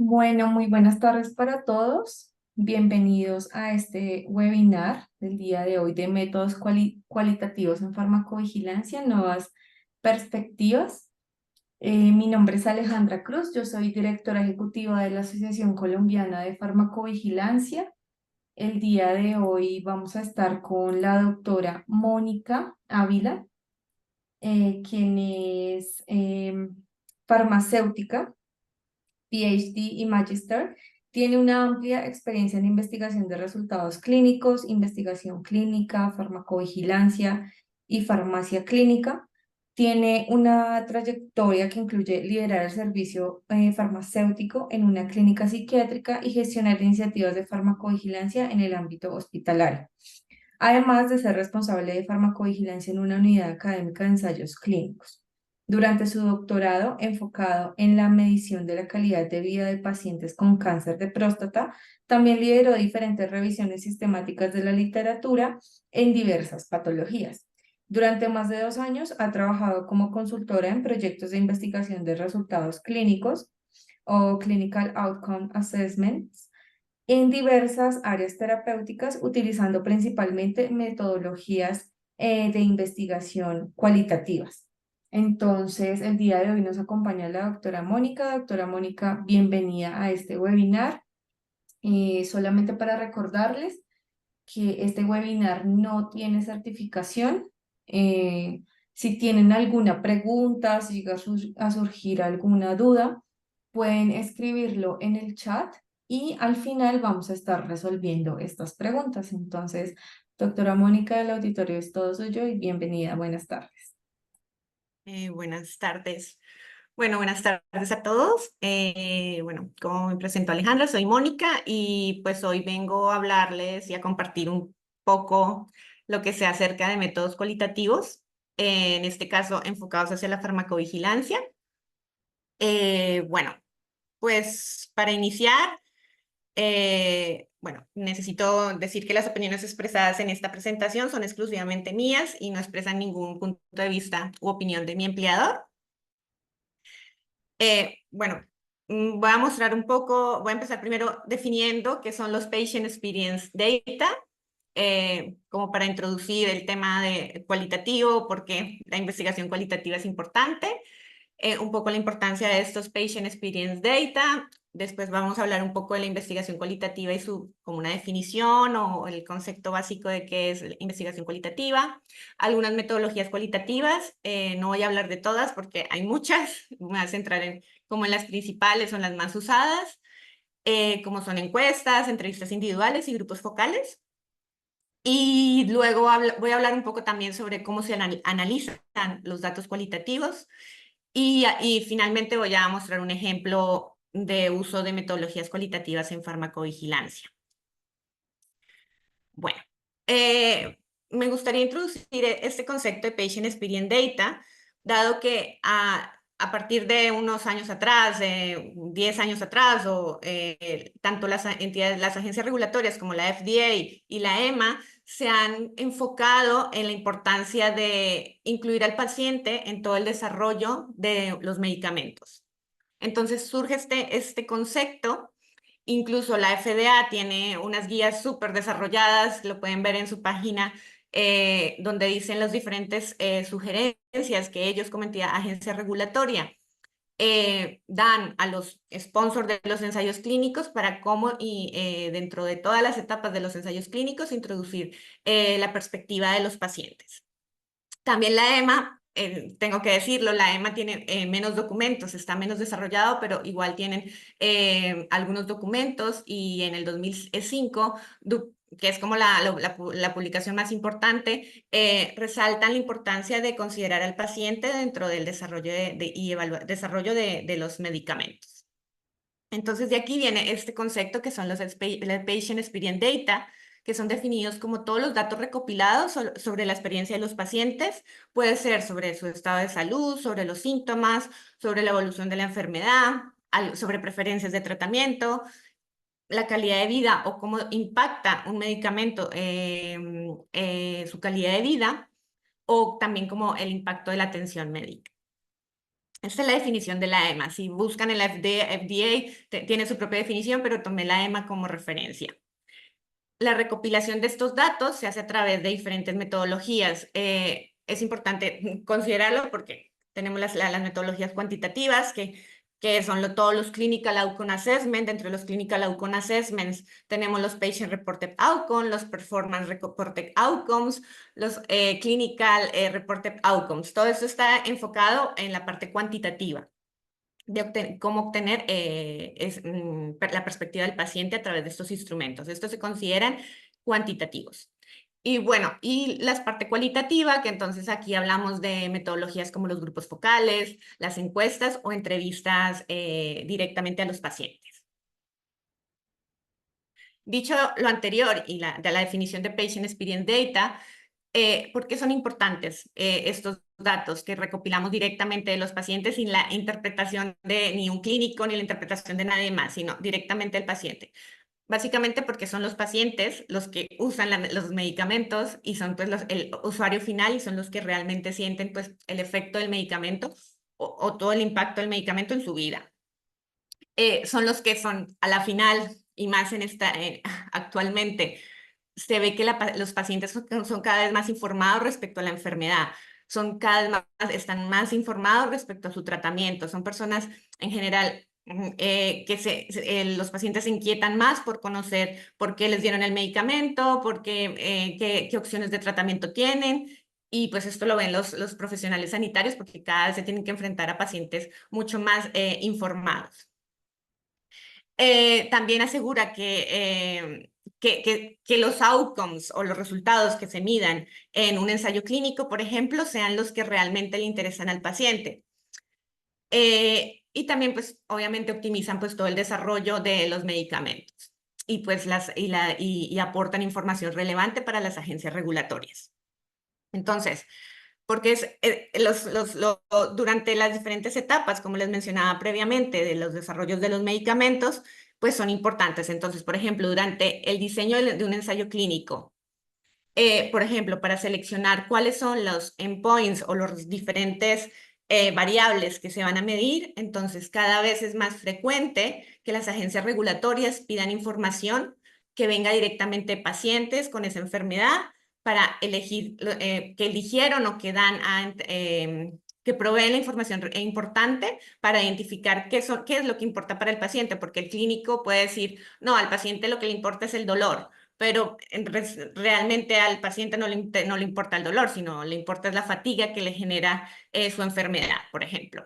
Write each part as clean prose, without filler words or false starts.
Bueno, muy buenas tardes para todos. Bienvenidos a este webinar del día de hoy de métodos cualitativos en farmacovigilancia, nuevas perspectivas. Mi nombre es Alejandra Cruz, yo soy directora ejecutiva de la Asociación Colombiana de Farmacovigilancia. El día de hoy vamos a estar con la doctora Mónica Ávila, quien es farmacéutica, PhD y Magister. Tiene una amplia experiencia en investigación de resultados clínicos, investigación clínica, farmacovigilancia y farmacia clínica. Tiene una trayectoria que incluye liderar el servicio farmacéutico en una clínica psiquiátrica y gestionar iniciativas de farmacovigilancia en el ámbito hospitalario, además de ser responsable de farmacovigilancia en una unidad académica de ensayos clínicos. Durante su doctorado, enfocado en la medición de la calidad de vida de pacientes con cáncer de próstata, también lideró diferentes revisiones sistemáticas de la literatura en diversas patologías. Durante más de 2 años ha trabajado como consultora en proyectos de investigación de resultados clínicos o Clinical Outcome Assessments en diversas áreas terapéuticas, utilizando principalmente metodologías de investigación cualitativas. Entonces, el día de hoy nos acompaña la doctora Mónica. Doctora Mónica, bienvenida a este webinar. Solamente para recordarles que este webinar no tiene certificación. Eh, si tienen alguna pregunta, si llega a surgir alguna duda, pueden escribirlo en el chat y al final vamos a estar resolviendo estas preguntas. Entonces, doctora Mónica del auditorio, es todo suyo y bienvenida. Buenas tardes. Buenas tardes. Bueno, buenas tardes a todos. Bueno, como me presento Alejandra, soy Mónica y pues hoy vengo a hablarles y a compartir un poco lo que sé acerca de métodos cualitativos, en este caso enfocados hacia la farmacovigilancia. Bueno, pues para iniciar, bueno, necesito decir que las opiniones expresadas en esta presentación son exclusivamente mías y no expresan ningún punto de vista u opinión de mi empleador. Bueno, voy a mostrar un poco, voy a empezar primero definiendo qué son los Patient Experience Data, como para introducir el tema de cualitativo, porque la investigación cualitativa es importante, un poco la importancia de estos Patient Experience Data. Después vamos a hablar un poco de la investigación cualitativa y su, como una definición o el concepto básico de qué es la investigación cualitativa. Algunas metodologías cualitativas, no voy a hablar de todas porque hay muchas, me voy a centrar en como en las principales, son las más usadas, como son encuestas, entrevistas individuales y grupos focales. Y luego voy a hablar un poco también sobre cómo se analizan los datos cualitativos y finalmente voy a mostrar un ejemplo de uso de metodologías cualitativas en farmacovigilancia. Bueno, me gustaría introducir este concepto de Patient Experience Data, dado que a partir de unos años atrás, 10 años atrás, tanto las entidades, las agencias regulatorias como la FDA y la EMA se han enfocado en la importancia de incluir al paciente en todo el desarrollo de los medicamentos. Entonces surge este concepto. Incluso la FDA tiene unas guías súper desarrolladas, lo pueden ver en su página, donde dicen las diferentes sugerencias que ellos como entidad, agencia regulatoria, dan a los sponsors de los ensayos clínicos para cómo y dentro de todas las etapas de los ensayos clínicos introducir la perspectiva de los pacientes. También la EMA, tengo que decirlo, la EMA tiene menos documentos, está menos desarrollado, pero igual tienen algunos documentos y en el 2005, que es como la publicación más importante, resaltan la importancia de considerar al paciente dentro del desarrollo desarrollo de los medicamentos. Entonces, de aquí viene este concepto que son los Patient Experience Data, que son definidos como todos los datos recopilados sobre la experiencia de los pacientes. Puede ser sobre su estado de salud, sobre los síntomas, sobre la evolución de la enfermedad, sobre preferencias de tratamiento, la calidad de vida o cómo impacta un medicamento su calidad de vida, o también como el impacto de la atención médica. Esta es la definición de la EMA. Si buscan en la FDA, tiene su propia definición, pero tomé la EMA como referencia. La recopilación de estos datos se hace a través de diferentes metodologías. Es importante considerarlo porque tenemos las metodologías cuantitativas, que son todos los Clinical Outcome Assessment. Dentro de los Clinical Outcome Assessments tenemos los Patient Reported Outcomes, los Performance Reported Outcomes, los Clinical Reported Outcomes. Todo esto está enfocado en la parte cuantitativa de cómo obtener la perspectiva del paciente a través de estos instrumentos. Estos se consideran cuantitativos. Y bueno, y la parte cualitativa, que entonces aquí hablamos de metodologías como los grupos focales, las encuestas o entrevistas directamente a los pacientes. Dicho lo anterior y de la definición de Patient Experience Data, ¿por qué son importantes estos datos que recopilamos directamente de los pacientes sin la interpretación de ni un clínico ni la interpretación de nadie más, sino directamente del paciente? Básicamente porque son los pacientes los que usan los medicamentos y son pues el usuario final y son los que realmente sienten pues el efecto del medicamento o todo el impacto del medicamento en su vida. Son los que son a la final y más actualmente se ve que los pacientes son cada vez más informados respecto a la enfermedad, son cada vez más, están más informados respecto a su tratamiento, son personas en general los pacientes se inquietan más por conocer por qué les dieron el medicamento, qué opciones de tratamiento tienen. Y pues esto lo ven los profesionales sanitarios porque cada vez se tienen que enfrentar a pacientes mucho más informados. También asegura que los outcomes o los resultados que se midan en un ensayo clínico, por ejemplo, sean los que realmente le interesan al paciente. Y también, pues, obviamente optimizan pues todo el desarrollo de los medicamentos y pues y aportan información relevante para las agencias regulatorias. Entonces, porque durante las diferentes etapas, como les mencionaba previamente, de los desarrollos de los medicamentos, pues son importantes. Entonces, por ejemplo, durante el diseño de un ensayo clínico, por ejemplo, para seleccionar cuáles son los endpoints o los diferentes variables que se van a medir, entonces cada vez es más frecuente que las agencias regulatorias pidan información que venga directamente de pacientes con esa enfermedad para elegir que eligieron o que que proveen la información importante para identificar qué es lo que importa para el paciente, porque el clínico puede decir, no, al paciente lo que le importa es el dolor, pero realmente al paciente no le importa el dolor, sino le importa la fatiga que le genera su enfermedad, por ejemplo.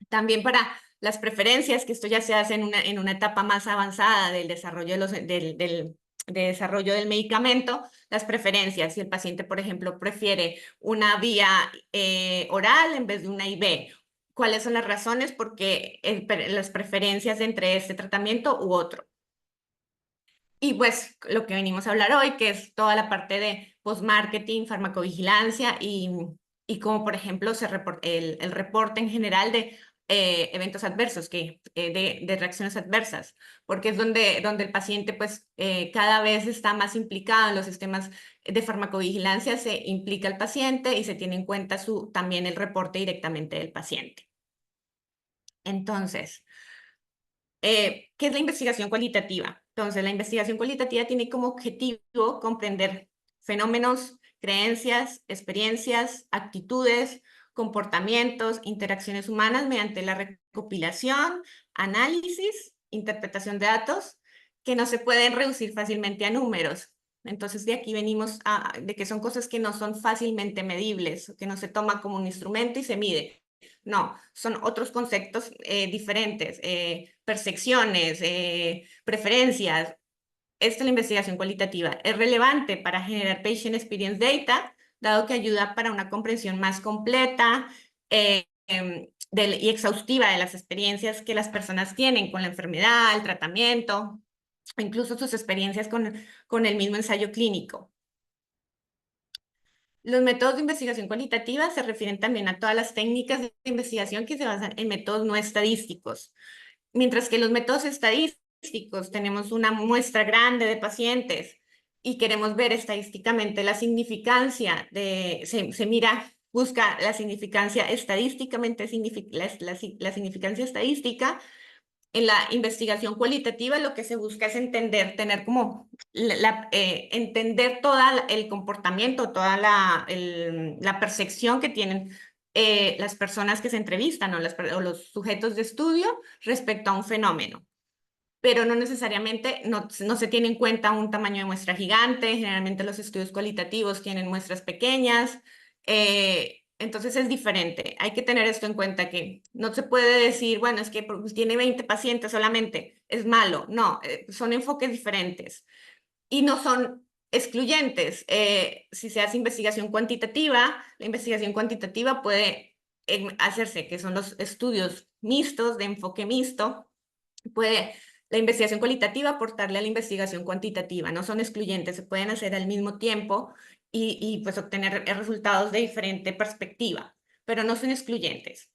También para las preferencias, que esto ya se hace en una etapa más avanzada del desarrollo, de desarrollo del medicamento, las preferencias, si el paciente, por ejemplo, prefiere una vía oral en vez de una IV, ¿cuáles son las razones porque las preferencias entre este tratamiento u otro? Y pues lo que venimos a hablar hoy, que es toda la parte de post-marketing, farmacovigilancia y como por ejemplo el reporte en general de eventos adversos, de reacciones adversas, porque es donde el paciente pues cada vez está más implicado en los sistemas de farmacovigilancia, se implica el paciente y se tiene en cuenta también el reporte directamente del paciente. Entonces, ¿qué es la investigación cualitativa? Entonces, la investigación cualitativa tiene como objetivo comprender fenómenos, creencias, experiencias, actitudes, comportamientos, interacciones humanas mediante la recopilación, análisis, interpretación de datos que no se pueden reducir fácilmente a números. Entonces, de aquí venimos de que son cosas que no son fácilmente medibles, que no se toma como un instrumento y se mide. No, son otros conceptos diferentes, percepciones, preferencias. Esta es la investigación cualitativa. Es relevante para generar Patient Experience Data, dado que ayuda para una comprensión más completa y exhaustiva de las experiencias que las personas tienen con la enfermedad, el tratamiento, incluso sus experiencias con el mismo ensayo clínico. Los métodos de investigación cualitativa se refieren también a todas las técnicas de investigación que se basan en métodos no estadísticos. Mientras que los métodos estadísticos tenemos una muestra grande de pacientes y queremos ver estadísticamente la significancia se mira busca la significancia estadísticamente, la significancia estadística. En la investigación cualitativa lo que se busca es entender, tener como entender todo el comportamiento, toda la percepción que tienen las personas que se entrevistan o los sujetos de estudio respecto a un fenómeno. Pero no necesariamente, no se tiene en cuenta un tamaño de muestra gigante. Generalmente los estudios cualitativos tienen muestras pequeñas. Entonces es diferente. Hay que tener esto en cuenta, que no se puede decir, bueno, es que pues, tiene 20 pacientes solamente, es malo. No, son enfoques diferentes y no son excluyentes. Si se hace investigación cuantitativa, la investigación cuantitativa puede hacerse, que son los estudios mixtos, de enfoque mixto. Puede la investigación cualitativa aportarle a la investigación cuantitativa, no son excluyentes, se pueden hacer al mismo tiempo y pues obtener resultados de diferente perspectiva, pero no son excluyentes.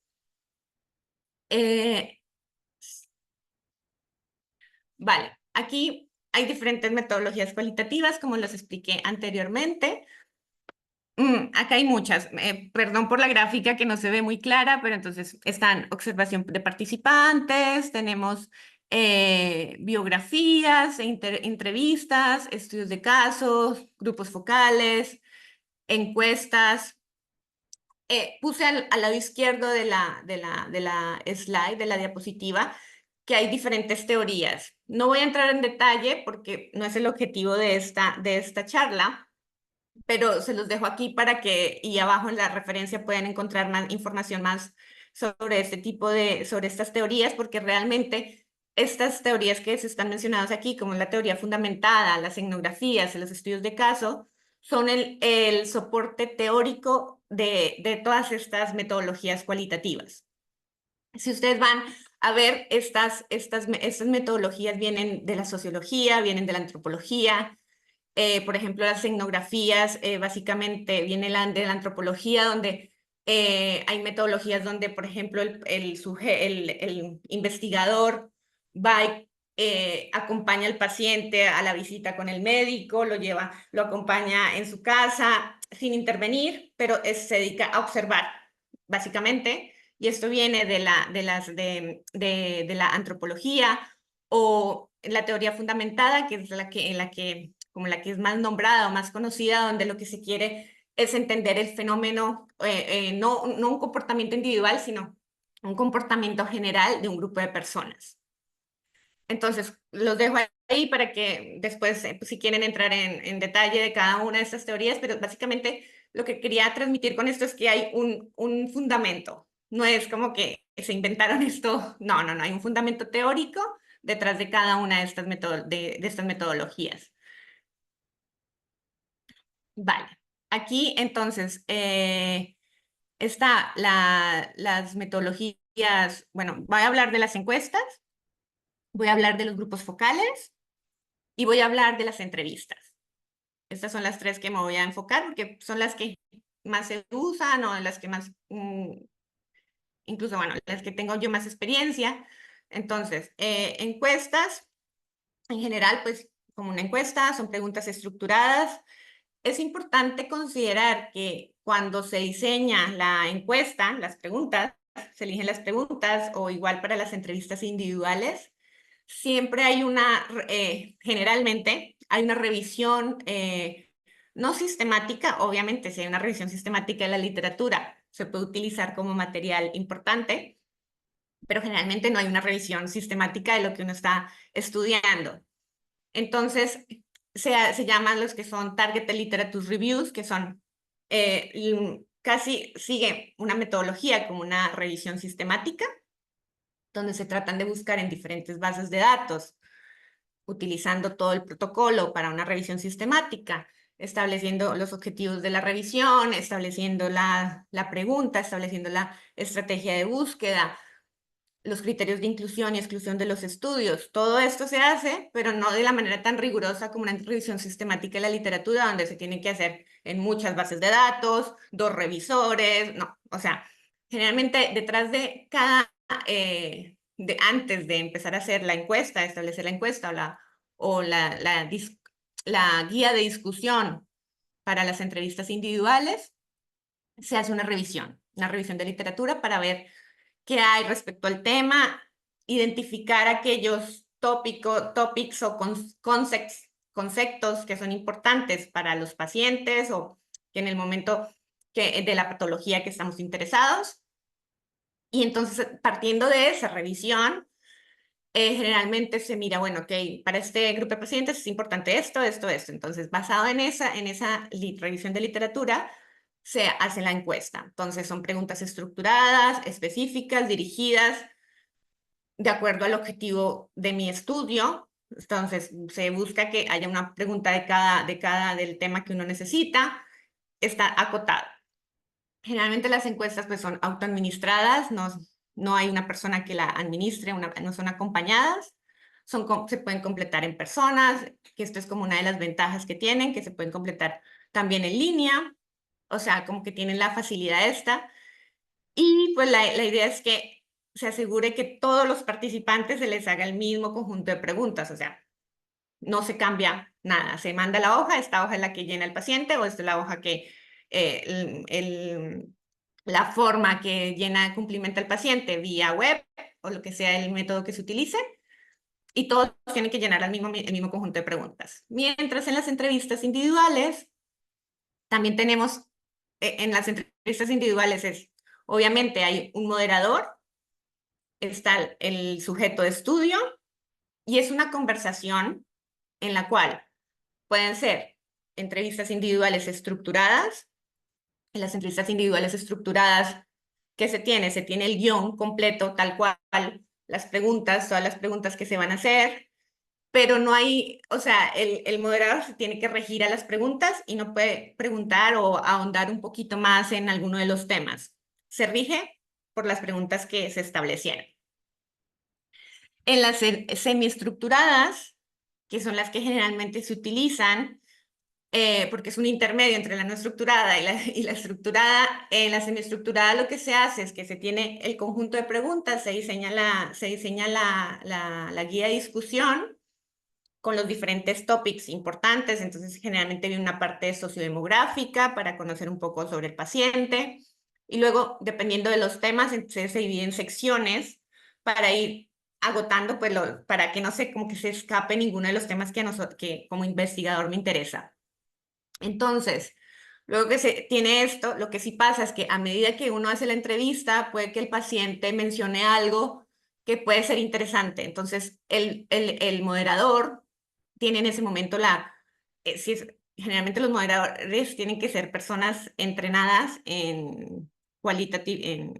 Vale, aquí hay diferentes metodologías cualitativas, como los expliqué anteriormente. Acá hay muchas. Perdón por la gráfica que no se ve muy clara, pero entonces están observación de participantes, tenemos biografías, entrevistas, estudios de casos, grupos focales, encuestas. Puse al lado izquierdo de la slide, de la diapositiva, que hay diferentes teorías. No voy a entrar en detalle porque no es el objetivo de esta charla, pero se los dejo aquí para que, y abajo en la referencia puedan encontrar más información más sobre sobre estas teorías, porque realmente estas teorías que se están mencionadas aquí, como la teoría fundamentada, las etnografías, los estudios de caso, son el soporte teórico de todas estas metodologías cualitativas. Si ustedes van a ver, estas metodologías vienen de la sociología, vienen de la antropología. Por ejemplo, las etnografías básicamente vienen de la antropología, donde hay metodologías donde, por ejemplo, el investigador va y acompaña al paciente a la visita con el médico, lo acompaña en su casa sin intervenir, pero se dedica a observar, básicamente. Y esto viene de la antropología, o la teoría fundamentada, que es como la que es más nombrada o más conocida, donde lo que se quiere es entender el fenómeno, no un comportamiento individual, sino un comportamiento general de un grupo de personas. Entonces, los dejo ahí para que después, pues, si quieren entrar en detalle de cada una de estas teorías, pero básicamente lo que quería transmitir con esto es que hay un fundamento. No es como que se inventaron esto, no, hay un fundamento teórico detrás de cada una de estas metodologías. Vale, aquí entonces está las metodologías. Bueno, voy a hablar de las encuestas, voy a hablar de los grupos focales y voy a hablar de las entrevistas. Estas son las tres que me voy a enfocar porque son las que más se usan, o las que más, incluso, bueno, las que tengo yo más experiencia. Entonces, encuestas, en general, pues como una encuesta, son preguntas estructuradas. Es importante considerar que cuando se diseña la encuesta, las preguntas, se eligen las preguntas, o igual para las entrevistas individuales, siempre hay generalmente hay una revisión no sistemática. Obviamente, si hay una revisión sistemática de la literatura, se puede utilizar como material importante, pero generalmente no hay una revisión sistemática de lo que uno está estudiando. Entonces, se llaman los que son Targeted Literature Reviews, que son casi sigue una metodología como una revisión sistemática, donde se tratan de buscar en diferentes bases de datos, utilizando todo el protocolo para una revisión sistemática, estableciendo los objetivos de la revisión, estableciendo la pregunta, estableciendo la estrategia de búsqueda, los criterios de inclusión y exclusión de los estudios. Todo esto se hace, pero no de la manera tan rigurosa como una revisión sistemática de la literatura, donde se tiene que hacer en muchas bases de datos, 2 revisores, no. O sea, generalmente detrás de cada, antes de empezar a hacer la encuesta, establecer la encuesta la guía de discusión para las entrevistas individuales, se hace una revisión de literatura para ver qué hay respecto al tema, identificar aquellos topics o conceptos que son importantes para los pacientes o que en el momento de la patología que estamos interesados. Y entonces, partiendo de esa revisión, generalmente se mira, bueno, ok, para este grupo de pacientes es importante esto, esto, esto. Entonces, basado en esa revisión de literatura, se hace la encuesta. Entonces, son preguntas estructuradas, específicas, dirigidas de acuerdo al objetivo de mi estudio. Entonces, se busca que haya una pregunta del tema que uno necesita, está acotado. Generalmente las encuestas pues son autoadministradas, no hay una persona que la administre, no son acompañadas, se pueden completar en personas, que esto es como una de las ventajas que tienen, que se pueden completar también en línea, o sea, como que tienen la facilidad esta. Y pues la idea es que se asegure que todos los participantes se les haga el mismo conjunto de preguntas, o sea, no se cambia nada, se manda la hoja, esta hoja es la que llena el paciente o esta es la hoja que la forma que cumplimenta el paciente vía web o lo que sea el método que se utilice, y todos tienen que llenar el mismo conjunto de preguntas. Mientras en las entrevistas individuales, también tenemos, en las entrevistas individuales obviamente hay un moderador, está el sujeto de estudio, y es una conversación en la cual pueden ser entrevistas individuales estructuradas. En las entrevistas individuales estructuradas que se tiene el guión completo, tal cual, todas las preguntas que se van a hacer, pero no hay, o sea, el moderador se tiene que regir a las preguntas y no puede preguntar o ahondar un poquito más en alguno de los temas. Se rige por las preguntas que se establecieron. En las semiestructuradas, que son las que generalmente se utilizan, porque es un intermedio entre la no estructurada y la estructurada. En la semiestructurada lo que se hace es que se tiene el conjunto de preguntas, se diseña la guía de discusión con los diferentes topics importantes. Entonces, generalmente viene una parte sociodemográfica para conocer un poco sobre el paciente, y luego, dependiendo de los temas, se divide en secciones para ir agotando, pues, para que no se, como que se escape ninguno de los temas que como investigador me interesa. Entonces, luego que se tiene esto, lo que sí pasa es que a medida que uno hace la entrevista, puede que el paciente mencione algo que puede ser interesante. Entonces, el moderador tiene en ese momento generalmente los moderadores tienen que ser personas entrenadas en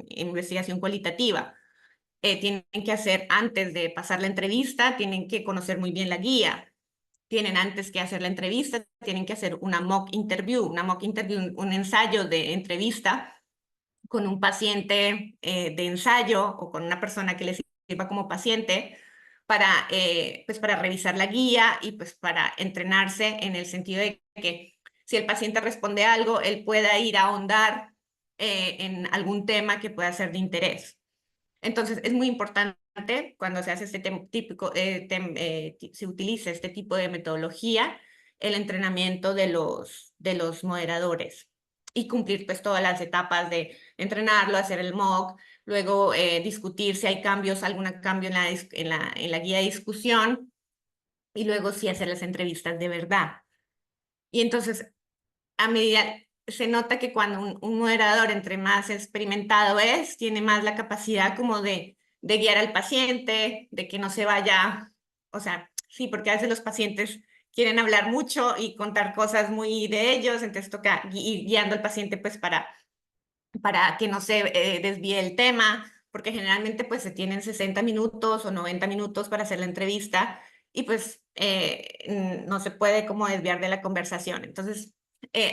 investigación cualitativa. Tienen que hacer, antes de pasar la entrevista, tienen que conocer muy bien la guía. Tienen, antes que hacer la entrevista, tienen que hacer una mock interview, un ensayo de entrevista con un paciente de ensayo o con una persona que les sirva como paciente pues para revisar la guía y pues para entrenarse en el sentido de que si el paciente responde algo, él pueda ir a ahondar en algún tema que pueda ser de interés. Entonces, es muy importante cuando se hace se utiliza este tipo de metodología, el entrenamiento de los moderadores y cumplir pues todas las etapas de entrenarlo, hacer el mock, luego discutir si hay algún cambio en la guía de discusión, y luego sí hacer las entrevistas de verdad. Y entonces, a medida, se nota que cuando un moderador, entre más experimentado tiene más la capacidad como de guiar al paciente, de que no se vaya, o sea, sí, porque a veces los pacientes quieren hablar mucho y contar cosas muy de ellos, entonces toca ir guiando al paciente pues para que no se desvíe el tema, porque generalmente pues se tienen 60 minutos o 90 minutos para hacer la entrevista, y pues no se puede como desviar de la conversación. Entonces,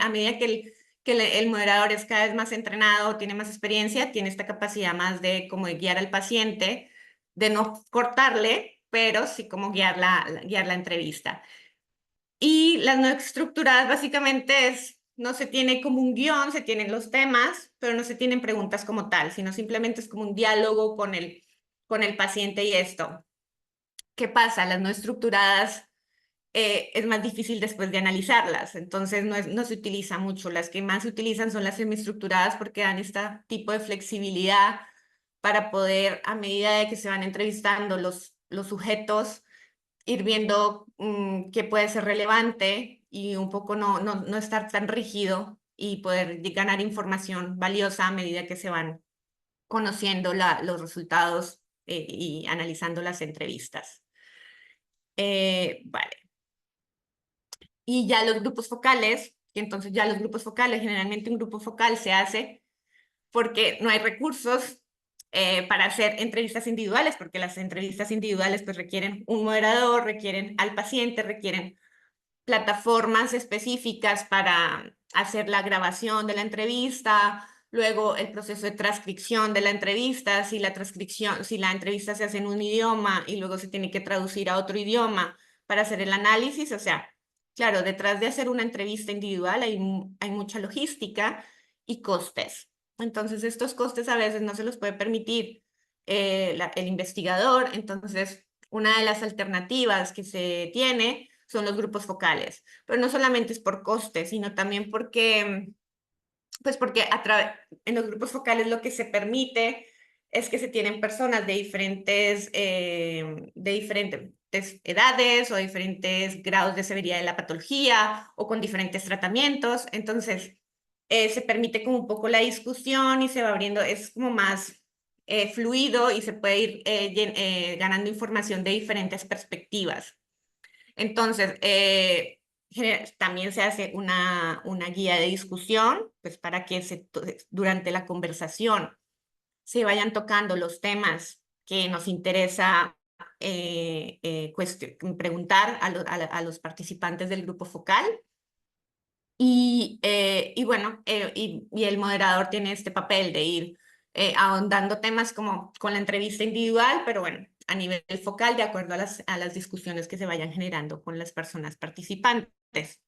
a medida que el moderador es cada vez más entrenado, tiene más experiencia, tiene esta capacidad más de como de guiar al paciente, de no cortarle, pero sí como guiar la entrevista. Y las no estructuradas básicamente no se tiene como un guión, se tienen los temas, pero no se tienen preguntas como tal, sino simplemente es como un diálogo con el paciente y esto. ¿Qué pasa? Las no estructuradas es más difícil después de analizarlas. Entonces no se utiliza mucho. Las que más se utilizan son las semiestructuradas porque dan este tipo de flexibilidad para poder, a medida de que se van entrevistando los sujetos, ir viendo qué puede ser relevante y un poco no estar tan rígido y poder ganar información valiosa a medida que se van conociendo los resultados y analizando las entrevistas. Vale. Y ya los grupos focales, y entonces ya los grupos focales, generalmente un grupo focal se hace porque no hay recursos para hacer entrevistas individuales, porque las entrevistas individuales pues requieren un moderador, requieren al paciente, requieren plataformas específicas para hacer la grabación de la entrevista, luego el proceso de transcripción de la entrevista, si la entrevista se hace en un idioma y luego se tiene que traducir a otro idioma para hacer el análisis, o sea, claro, detrás de hacer una entrevista individual hay mucha logística y costes. Entonces, estos costes a veces no se los puede permitir el investigador, entonces una de las alternativas que se tiene son los grupos focales, pero no solamente es por coste, sino también porque, pues porque en los grupos focales lo que se permite es que se tienen personas de diferentes edades o diferentes grados de severidad de la patología o con diferentes tratamientos, entonces se permite como un poco la discusión y se va abriendo, es como más fluido y se puede ir ganando información de diferentes perspectivas. Entonces, también se hace una guía de discusión, pues para que durante la conversación se vayan tocando los temas que nos interesa preguntar a los participantes del grupo focal. Y bueno, y el moderador tiene este papel de ir ahondando temas como con la entrevista individual, pero bueno, a nivel focal, de acuerdo a las discusiones que se vayan generando con las personas participantes.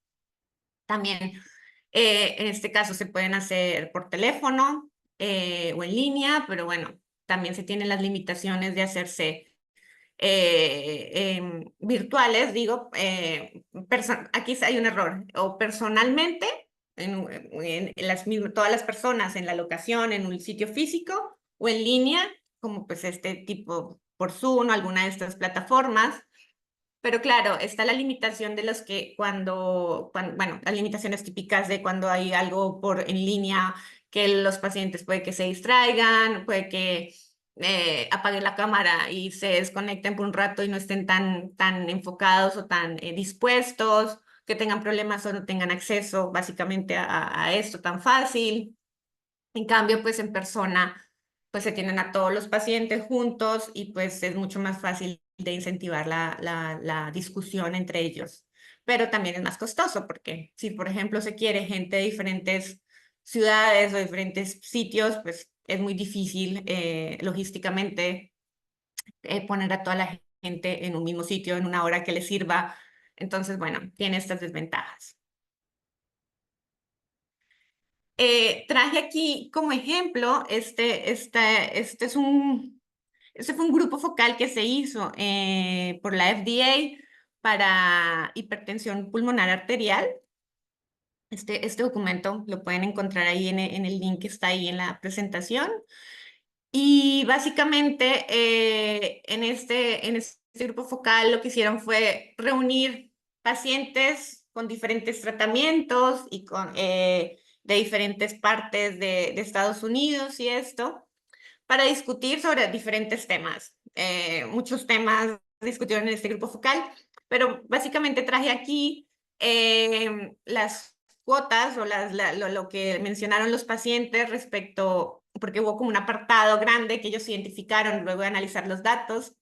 También, en este caso, se pueden hacer por teléfono o en línea, pero bueno, también se tienen las limitaciones de hacerse virtuales, digo, aquí hay un error, o personalmente, todas las personas en la locación, en un sitio físico, o en línea, como pues este tipo por Zoom o alguna de estas plataformas. Pero claro, está la limitación de los que bueno, las limitaciones típicas de cuando hay algo en línea, que los pacientes puede que se distraigan, puede que apaguen la cámara y se desconecten por un rato y no estén tan enfocados o tan dispuestos, que tengan problemas o no tengan acceso básicamente a esto tan fácil. En cambio, pues en persona, pues se tienen a todos los pacientes juntos y pues es mucho más fácil de incentivar la discusión entre ellos. Pero también es más costoso porque si, por ejemplo, se quiere gente de diferentes ciudades o diferentes sitios, pues es muy difícil logísticamente poner a toda la gente en un mismo sitio en una hora que les sirva. Entonces, bueno, tiene estas desventajas. Traje aquí como ejemplo, este fue un grupo focal que se hizo por la FDA para hipertensión pulmonar arterial. Este documento lo pueden encontrar ahí en el link que está ahí en la presentación. Y básicamente en este grupo focal lo que hicieron fue reunir pacientes con diferentes tratamientos y de diferentes partes de Estados Unidos y esto, para discutir sobre diferentes temas. Muchos temas discutieron en este grupo focal, pero básicamente traje aquí las cuotas o lo que mencionaron los pacientes respecto, porque hubo como un apartado grande que ellos identificaron luego de analizar los datos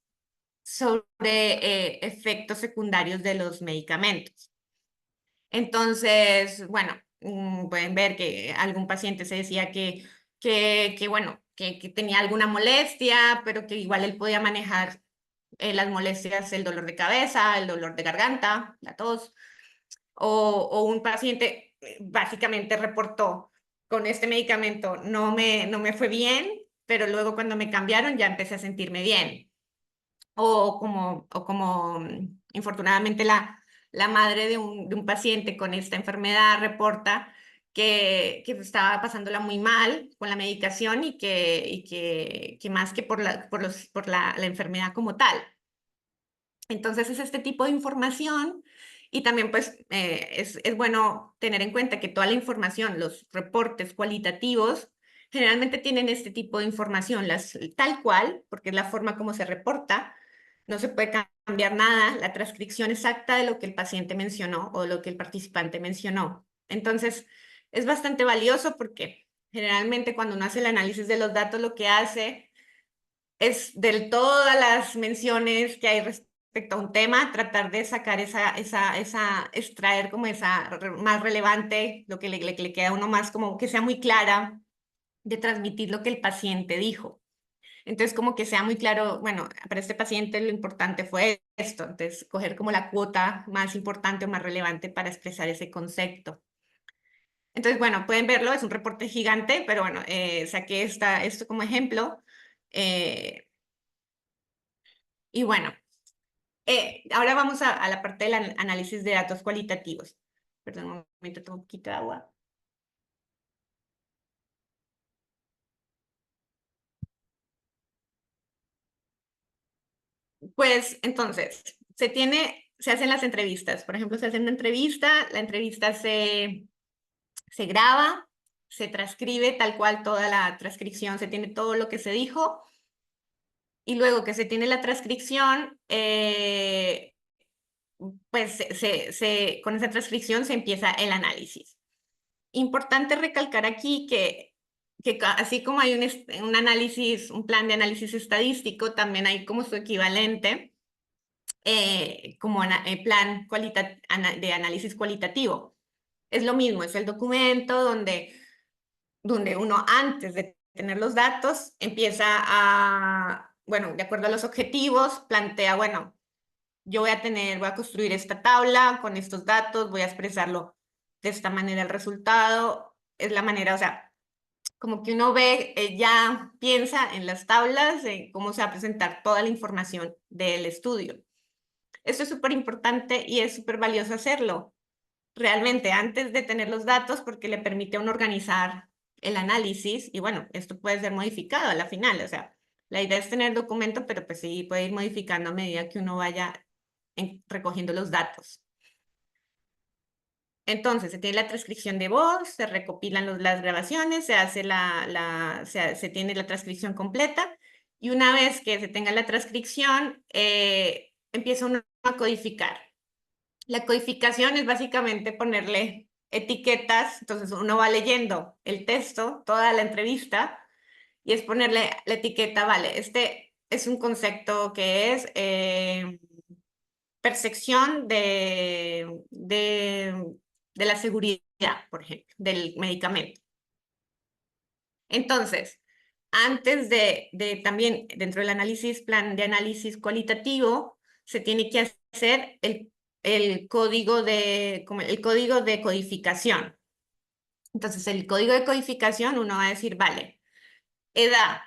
sobre efectos secundarios de los medicamentos. Entonces, bueno, pueden ver que algún paciente se decía bueno, que tenía alguna molestia, pero que igual él podía manejar las molestias, el dolor de cabeza, el dolor de garganta, la tos, o un paciente básicamente reportó con este medicamento no me fue bien, pero luego cuando me cambiaron ya empecé a sentirme bien. O como infortunadamente la madre de un paciente con esta enfermedad reporta que estaba pasándola muy mal con la medicación y que más que por la enfermedad como tal. Entonces es este tipo de información y también pues es bueno tener en cuenta que toda la información, los reportes cualitativos, generalmente tienen este tipo de información, tal cual, porque es la forma como se reporta, no se puede cambiar nada, la transcripción exacta de lo que el paciente mencionó o lo que el participante mencionó. Entonces es bastante valioso porque generalmente cuando uno hace el análisis de los datos, lo que hace es de todas las menciones que hay respecto a un tema, tratar de sacar extraer como más relevante, lo que le queda a uno más como que sea muy clara de transmitir lo que el paciente dijo. Entonces, como que sea muy claro, bueno, para este paciente lo importante fue esto, entonces coger como la cuota más importante o más relevante para expresar ese concepto. Entonces, bueno, pueden verlo, es un reporte gigante, pero bueno, saqué esto como ejemplo. Eh, y bueno, ahora vamos a la parte del análisis de datos cualitativos. Perdón, un momento, tomo un poquito de agua. Pues entonces, se hacen las entrevistas. Por ejemplo, se hace una entrevista, la entrevista se graba, se transcribe tal cual toda la transcripción, se tiene todo lo que se dijo. Y luego que se tiene la transcripción, pues con esa transcripción se empieza el análisis. Importante recalcar aquí que así como hay un análisis, un plan de análisis estadístico, también hay como su equivalente como plan de análisis cualitativo. Es lo mismo, es el documento donde uno antes de tener los datos empieza bueno, de acuerdo a los objetivos, plantea, bueno, voy a construir esta tabla con estos datos, voy a expresarlo de esta manera el resultado, es la manera, o sea, como que uno ve, ya piensa en las tablas, en cómo se va a presentar toda la información del estudio. Esto es súper importante y es súper valioso hacerlo realmente antes de tener los datos porque le permite a uno organizar el análisis y bueno, esto puede ser modificado a la final, o sea, la idea es tener documento, pero pues sí puede ir modificando a medida que uno vaya recogiendo los datos. Entonces, se tiene la transcripción de voz, se recopilan las grabaciones, se hace se tiene la transcripción completa y una vez que se tenga la transcripción, empieza uno a codificar. La codificación es básicamente ponerle etiquetas, entonces uno va leyendo el texto, toda la entrevista, y es ponerle la etiqueta, vale, este es un concepto que es percepción de la seguridad, por ejemplo, del medicamento. Entonces, antes también dentro del plan de análisis cualitativo, se tiene que hacer el código de codificación. Entonces, el código de codificación, uno va a decir, vale, edad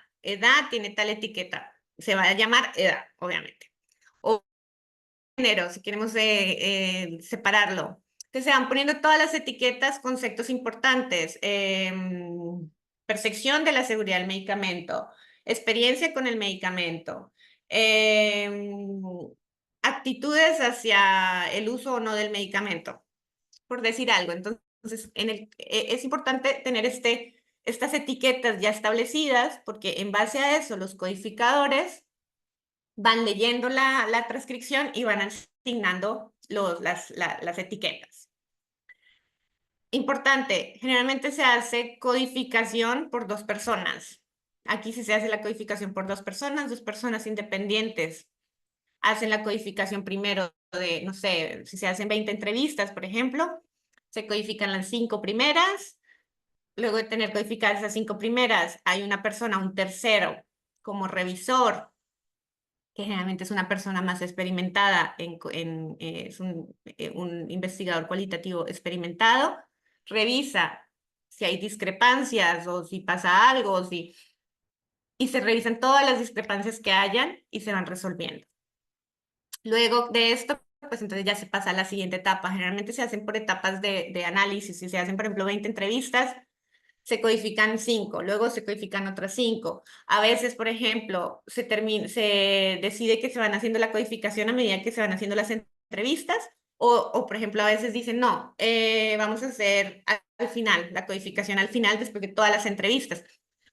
tiene tal etiqueta, se va a llamar edad, obviamente. O género, si queremos separarlo. Entonces se van poniendo todas las etiquetas, conceptos importantes, percepción de la seguridad del medicamento, experiencia con el medicamento, actitudes hacia el uso o no del medicamento, por decir algo. Entonces, es importante tener estas etiquetas ya establecidas porque en base a eso los codificadores van leyendo la transcripción y van asignando las etiquetas. Importante, generalmente se hace codificación por 2 personas. Aquí sí se hace la codificación por 2 personas independientes. Hacen la codificación primero no sé, si se hacen 20 entrevistas, por ejemplo, se codifican las 5 primeras. Luego de tener codificadas esas 5 primeras, hay una persona, un tercero, como revisor, que generalmente es una persona más experimentada, es un investigador cualitativo experimentado, revisa si hay discrepancias o si pasa algo, y se revisan todas las discrepancias que hayan y se van resolviendo. Luego de esto, pues entonces ya se pasa a la siguiente etapa. Generalmente se hacen por etapas de análisis. Si se hacen, por ejemplo, 20 entrevistas, se codifican 5, luego se codifican otras 5. A veces, por ejemplo, se decide que se van haciendo la codificación a medida que se van haciendo las entrevistas, o por ejemplo, a veces dicen, no, vamos a hacer al final, la codificación al final, después de todas las entrevistas.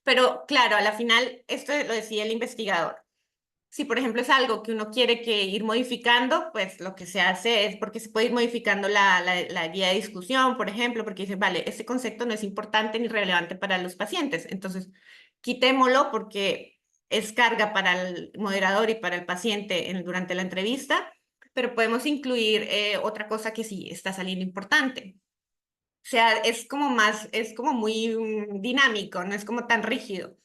Pero claro, a la final, esto lo decía el investigador. Si, por ejemplo, es algo que uno quiere que ir modificando, pues lo que se hace es porque se puede ir modificando la guía de discusión, por ejemplo, porque dice, vale, este concepto no es importante ni relevante para los pacientes. Entonces, quitémoslo porque es carga para el moderador y para el paciente durante la entrevista, pero podemos incluir otra cosa que sí está saliendo importante. O sea, es como muy dinámico, no es como tan rígido.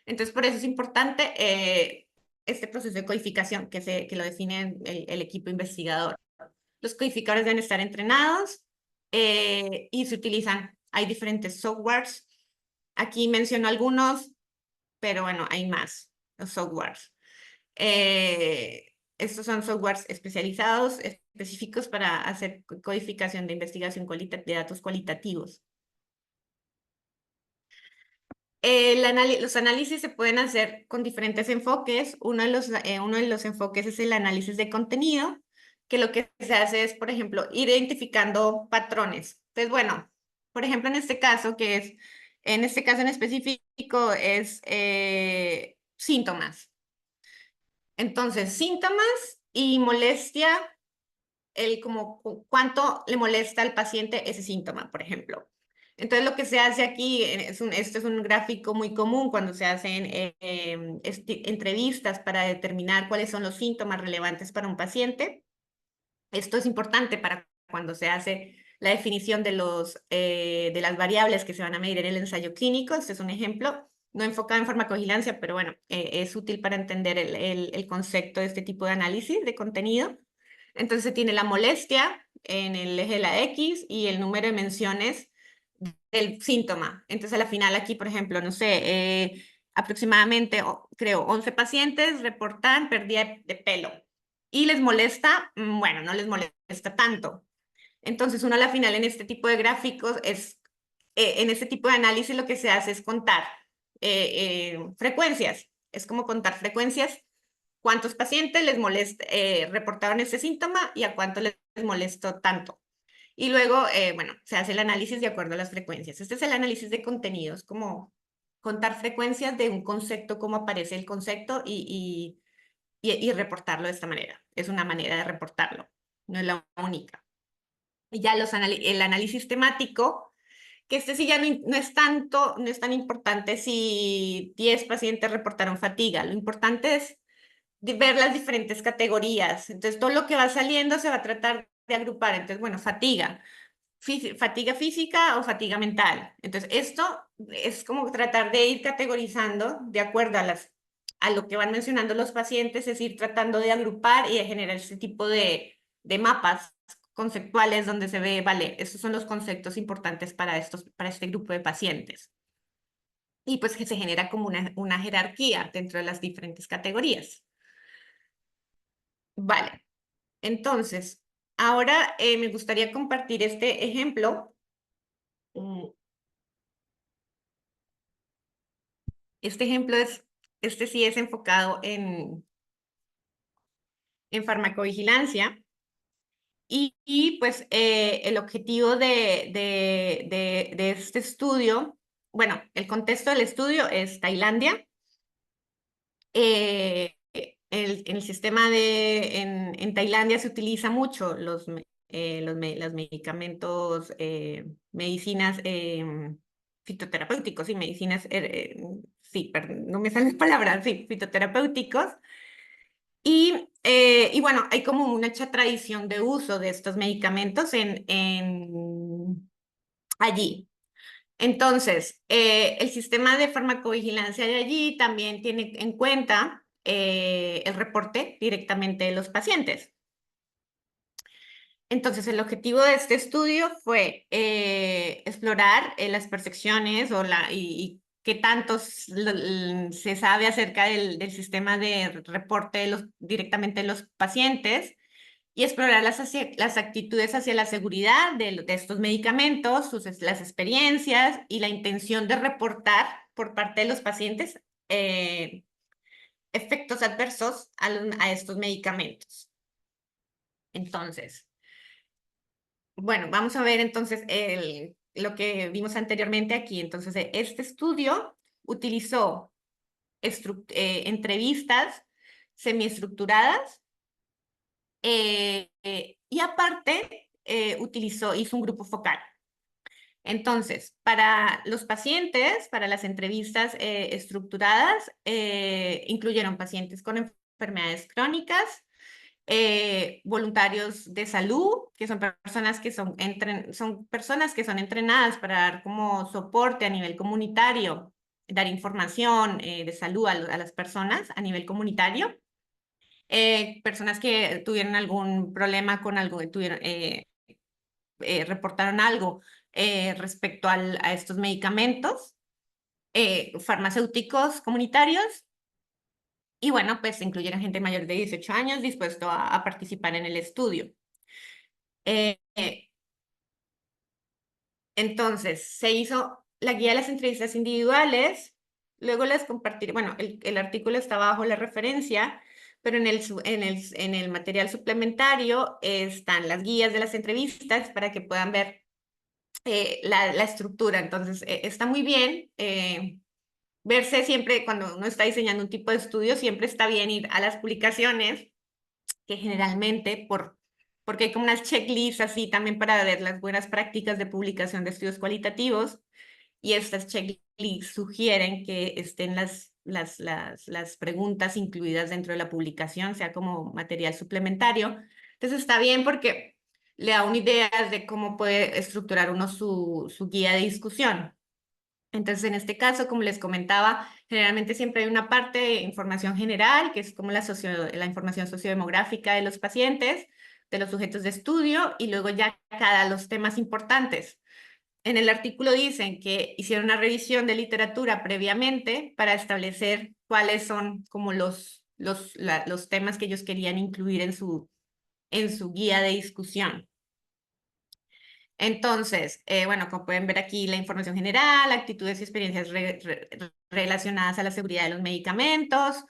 Entonces, por eso es importante este proceso de codificación que lo define el equipo investigador. Los codificadores deben estar entrenados y se utilizan, hay diferentes softwares. Aquí menciono algunos, pero bueno, hay más, los softwares. Estos son softwares especializados, específicos para hacer codificación de investigación de datos cualitativos. Los análisis se pueden hacer con diferentes enfoques. Uno de los enfoques es el análisis de contenido, que lo que se hace es, por ejemplo, ir identificando patrones. Entonces, bueno, por ejemplo, en este caso en específico es síntomas. Entonces, síntomas y molestia, como cuánto le molesta al paciente ese síntoma, por ejemplo. Entonces, lo que se hace aquí, este es un gráfico muy común cuando se hacen entrevistas para determinar cuáles son los síntomas relevantes para un paciente. Esto es importante para cuando se hace la definición de las variables que se van a medir en el ensayo clínico. Este es un ejemplo, no enfocado en farmacovigilancia, pero bueno, es útil para entender el concepto de este tipo de análisis de contenido. Entonces se tiene la molestia en el eje de la X y el número de menciones del síntoma. Entonces a la final aquí, por ejemplo, no sé, aproximadamente, creo, 11 pacientes reportan pérdida de pelo y les molesta, bueno, no les molesta tanto. Entonces uno a la final en este tipo de gráficos en este tipo de análisis lo que se hace es contar frecuencias. Es como contar frecuencias, cuántos pacientes reportaron este síntoma y a cuánto les molestó tanto. Y luego, bueno, se hace el análisis de acuerdo a las frecuencias. Este es el análisis de contenidos, como contar frecuencias de un concepto, cómo aparece el concepto y reportarlo de esta manera. Es una manera de reportarlo, no es la única. Y ya el análisis temático, que este sí ya no es tanto, no es tan importante si 10 pacientes reportaron fatiga. Lo importante es ver las diferentes categorías. Entonces, todo lo que va saliendo se va a tratar de agrupar. Entonces, bueno, fatiga física o fatiga mental. Entonces, esto es como tratar de ir categorizando de acuerdo a lo que van mencionando los pacientes, es ir tratando de agrupar y de generar ese tipo de mapas conceptuales donde se ve, vale, estos son los conceptos importantes para este grupo de pacientes. Y pues que se genera como una jerarquía dentro de las diferentes categorías. Vale, entonces, ahora me gustaría compartir este ejemplo. Este ejemplo este sí es enfocado en farmacovigilancia pues el objetivo de este estudio, bueno, el contexto del estudio es Tailandia. El sistema en Tailandia se utiliza mucho los medicamentos, medicinas fitoterapéuticos y medicinas, sí, perdón, no me salen las palabras, sí, fitoterapéuticos. Y bueno, hay como una hecha tradición de uso de estos medicamentos allí. Entonces, el sistema de farmacovigilancia de allí también tiene en cuenta el reporte directamente de los pacientes. Entonces, el objetivo de este estudio fue explorar las percepciones y qué tanto se sabe acerca del sistema de reporte directamente de los pacientes y explorar las actitudes hacia la seguridad de estos medicamentos, las experiencias y la intención de reportar por parte de los pacientes efectos adversos a estos medicamentos. Entonces, bueno, vamos a ver entonces lo que vimos anteriormente aquí. Entonces, este estudio utilizó entrevistas semiestructuradas y aparte hizo un grupo focal. Entonces, para los pacientes, para las entrevistas estructuradas, incluyeron pacientes con enfermedades crónicas, voluntarios de salud, que son personas que son personas que son entrenadas para dar como soporte a nivel comunitario, dar información de salud a las personas a nivel comunitario. Personas que tuvieron algún problema con algo, reportaron algo respecto a estos medicamentos, farmacéuticos comunitarios, y bueno, pues incluyeron gente mayor de 18 años dispuesto a participar en el estudio. Eh, eh, entonces, se hizo la guía de las entrevistas individuales, luego les compartiré, bueno, el artículo está bajo la referencia, pero en el material suplementario están las guías de las entrevistas para que puedan ver la estructura. Entonces, está muy bien verse siempre, cuando uno está diseñando un tipo de estudio, siempre está bien ir a las publicaciones, que generalmente porque hay como unas checklists así también para ver las buenas prácticas de publicación de estudios cualitativos, y estas checklists sugieren que estén las preguntas incluidas dentro de la publicación, sea como material suplementario. Entonces está bien porque le da una idea de cómo puede estructurar uno su guía de discusión. Entonces, en este caso, como les comentaba, generalmente siempre hay una parte de información general, que es como la información sociodemográfica de los pacientes, de los sujetos de estudio, y luego ya los temas importantes. En el artículo dicen que hicieron una revisión de literatura previamente para establecer cuáles son como los temas que ellos querían incluir en su guía de discusión. Entonces, bueno, como pueden ver aquí, la información general, actitudes y experiencias relacionadas a la seguridad de los medicamentos,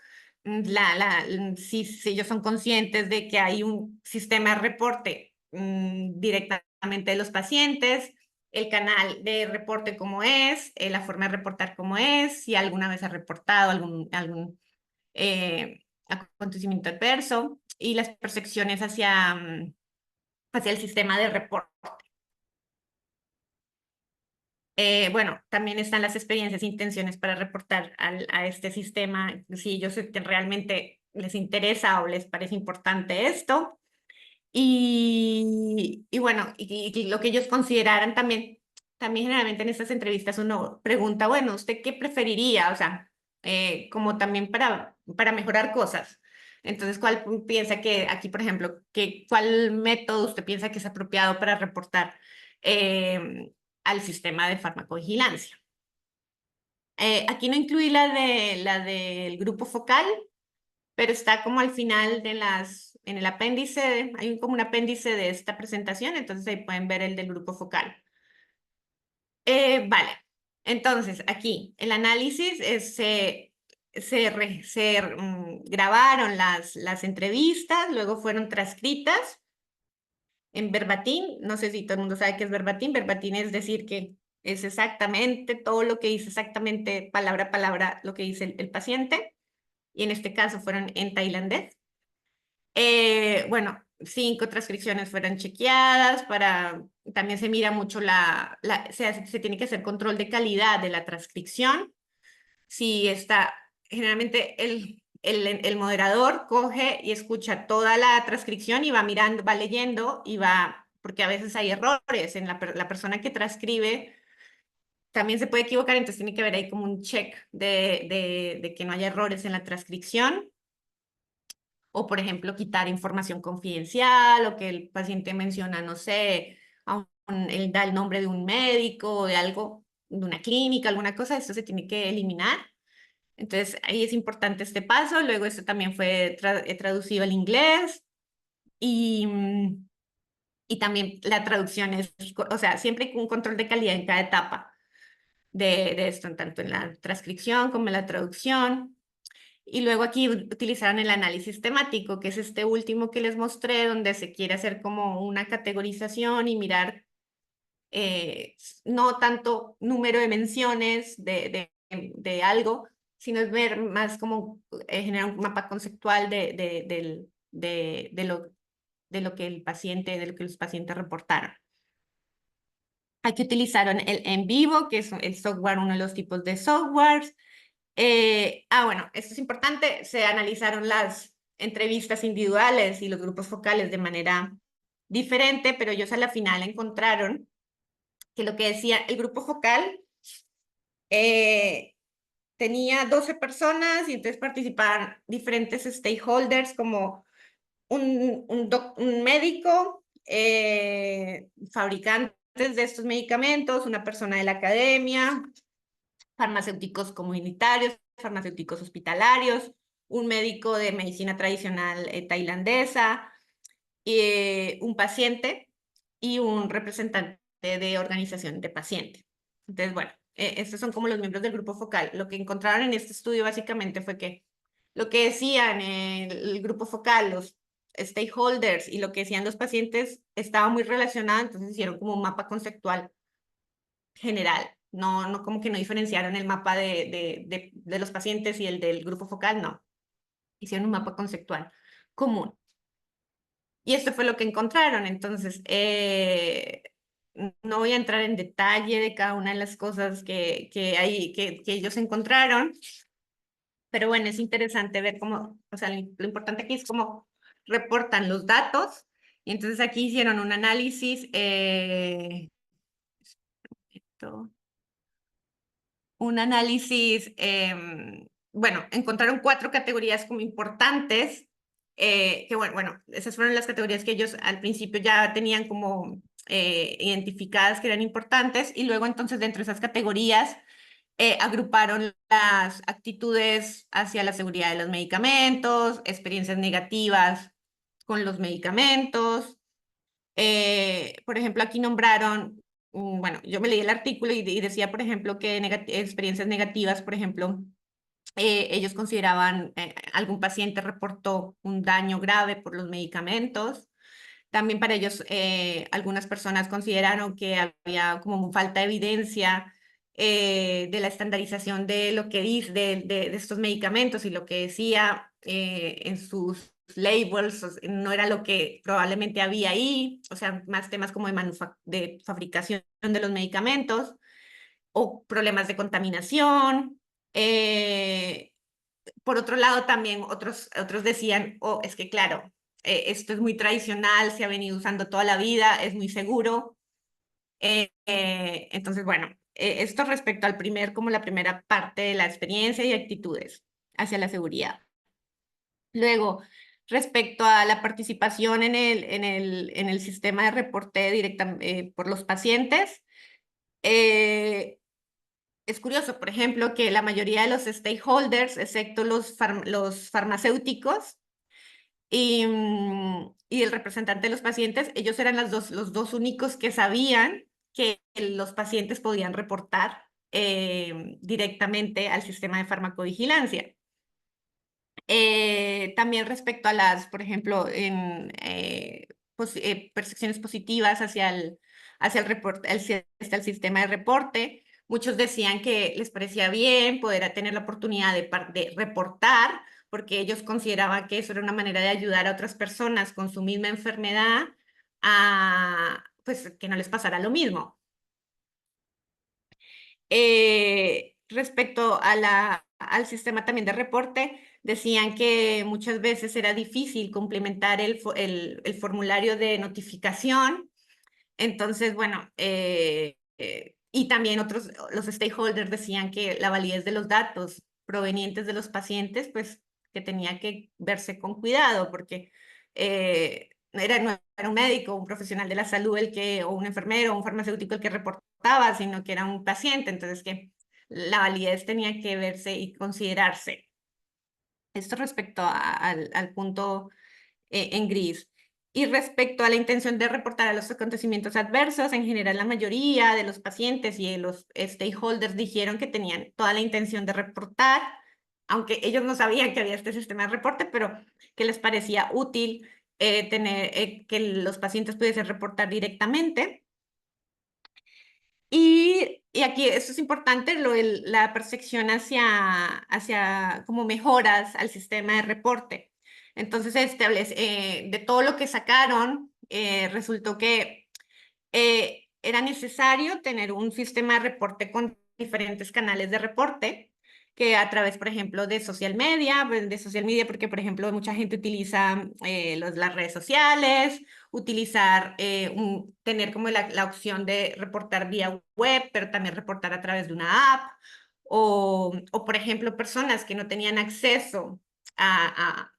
si ellos son conscientes de que hay un sistema de reporte directamente de los pacientes, el canal de reporte cómo es, la forma de reportar cómo es, si alguna vez ha reportado algún acontecimiento adverso, y las percepciones hacia el sistema de reporte. Bueno, también están las experiencias e intenciones para reportar a este sistema, si ellos realmente les interesa o les parece importante esto. Y bueno, y lo que ellos consideraran también generalmente en estas entrevistas uno pregunta, bueno, ¿usted qué preferiría? O sea, como también para mejorar cosas. Entonces, ¿cuál piensa que aquí, por ejemplo, cuál método usted piensa que es apropiado para reportar al sistema de farmacovigilancia? Aquí no incluí la del grupo focal, pero está como al final en el apéndice, hay como un apéndice de esta presentación, entonces ahí pueden ver el del grupo focal. Vale, entonces aquí el análisis grabaron las entrevistas, luego fueron transcritas en verbatim. No sé si todo el mundo sabe qué es verbatim. Verbatim es decir que es exactamente todo lo que dice, exactamente palabra a palabra lo que dice el paciente, y en este caso fueron en tailandés. Bueno, 5 transcripciones fueron chequeadas, también se mira mucho se tiene que hacer control de calidad de la transcripción. Si está, generalmente el moderador coge y escucha toda la transcripción y va mirando, va leyendo porque a veces hay errores en la persona que transcribe. También se puede equivocar, entonces tiene que haber ahí como un check de que no haya errores en la transcripción. O, por ejemplo, quitar información confidencial, o que el paciente menciona, no sé, él da el nombre de un médico, de algo, de una clínica, alguna cosa, esto se tiene que eliminar. Entonces, ahí es importante este paso. Luego, esto también fue traducido al inglés. y también la traducción es, o sea, siempre hay un control de calidad en cada etapa de esto, tanto en la transcripción como en la traducción. Y luego aquí utilizaron el análisis temático, que es este último que les mostré, donde se quiere hacer como una categorización y mirar no tanto número de menciones de algo, sino es ver más como generar un mapa conceptual de lo que el paciente, de lo que los pacientes reportaron. Aquí utilizaron el en vivo, que es el software, uno de los tipos de softwares. Bueno, esto es importante, se analizaron las entrevistas individuales y los grupos focales de manera diferente, pero ellos a la final encontraron que lo que decía el grupo focal tenía 12 personas y entonces participaban diferentes stakeholders como un médico, fabricantes de estos medicamentos, una persona de la academia, farmacéuticos comunitarios, farmacéuticos hospitalarios, un médico de medicina tradicional tailandesa, un paciente y un representante de organización de pacientes. Entonces, bueno, estos son como los miembros del grupo focal. Lo que encontraron en este estudio básicamente fue que lo que decían el grupo focal, los stakeholders y lo que decían los pacientes estaba muy relacionado, entonces hicieron como un mapa conceptual general. No como que no diferenciaron el mapa de los pacientes y el del grupo focal, no. Hicieron un mapa conceptual común. Y esto fue lo que encontraron. Entonces, no voy a entrar en detalle de cada una de las cosas que ellos encontraron, pero bueno, es interesante ver cómo, o sea, lo importante aquí es cómo reportan los datos. Y entonces aquí hicieron un análisis, bueno, encontraron 4 categorías como importantes, que bueno, esas fueron las categorías que ellos al principio ya tenían como identificadas que eran importantes, y luego entonces dentro de esas categorías agruparon las actitudes hacia la seguridad de los medicamentos, experiencias negativas con los medicamentos. Por ejemplo, aquí nombraron, bueno, yo me leí el artículo y decía, por ejemplo, que experiencias negativas, por ejemplo, ellos consideraban, algún paciente reportó un daño grave por los medicamentos. También para ellos, algunas personas consideraron que había como falta de evidencia de la estandarización de lo que dice de estos medicamentos, y lo que decía en sus labels no era lo que probablemente había ahí, o sea, más temas como de fabricación de los medicamentos o problemas de contaminación. Por otro lado, también otros decían, oh, es que claro, esto es muy tradicional, se ha venido usando toda la vida, es muy seguro. Entonces, bueno, esto respecto al como la primera parte de la experiencia y actitudes hacia la seguridad. Luego, respecto a la participación en el sistema de reporte por los pacientes, es curioso, por ejemplo, que la mayoría de los stakeholders, excepto los farmacéuticos y el representante de los pacientes, ellos eran los dos únicos que sabían que los pacientes podían reportar directamente al sistema de farmacovigilancia. También respecto a por ejemplo, percepciones positivas hacia el sistema de reporte, muchos decían que les parecía bien poder tener la oportunidad de reportar, porque ellos consideraban que eso era una manera de ayudar a otras personas con su misma enfermedad a, pues, que no les pasara lo mismo. Respecto al sistema también de reporte, decían que muchas veces era difícil complementar el formulario de notificación. Entonces, bueno, y también los stakeholders decían que la validez de los datos provenientes de los pacientes, pues que tenía que verse con cuidado, porque no era un médico, un profesional de la salud o un enfermero, o un farmacéutico el que reportaba, sino que era un paciente, entonces que la validez tenía que verse y considerarse. Esto respecto al punto en gris. Y respecto a la intención de reportar a los acontecimientos adversos, en general la mayoría de los pacientes y de los stakeholders dijeron que tenían toda la intención de reportar, aunque ellos no sabían que había este sistema de reporte, pero que les parecía útil que los pacientes pudiesen reportar directamente. Y aquí esto es importante, la percepción hacia como mejoras al sistema de reporte. Entonces, de todo lo que sacaron, resultó que era necesario tener un sistema de reporte con diferentes canales de reporte, que a través, por ejemplo, de social media, porque, por ejemplo, mucha gente utiliza las redes sociales, tener como la opción de reportar vía web, pero también reportar a través de una app, o por ejemplo, personas que no tenían acceso a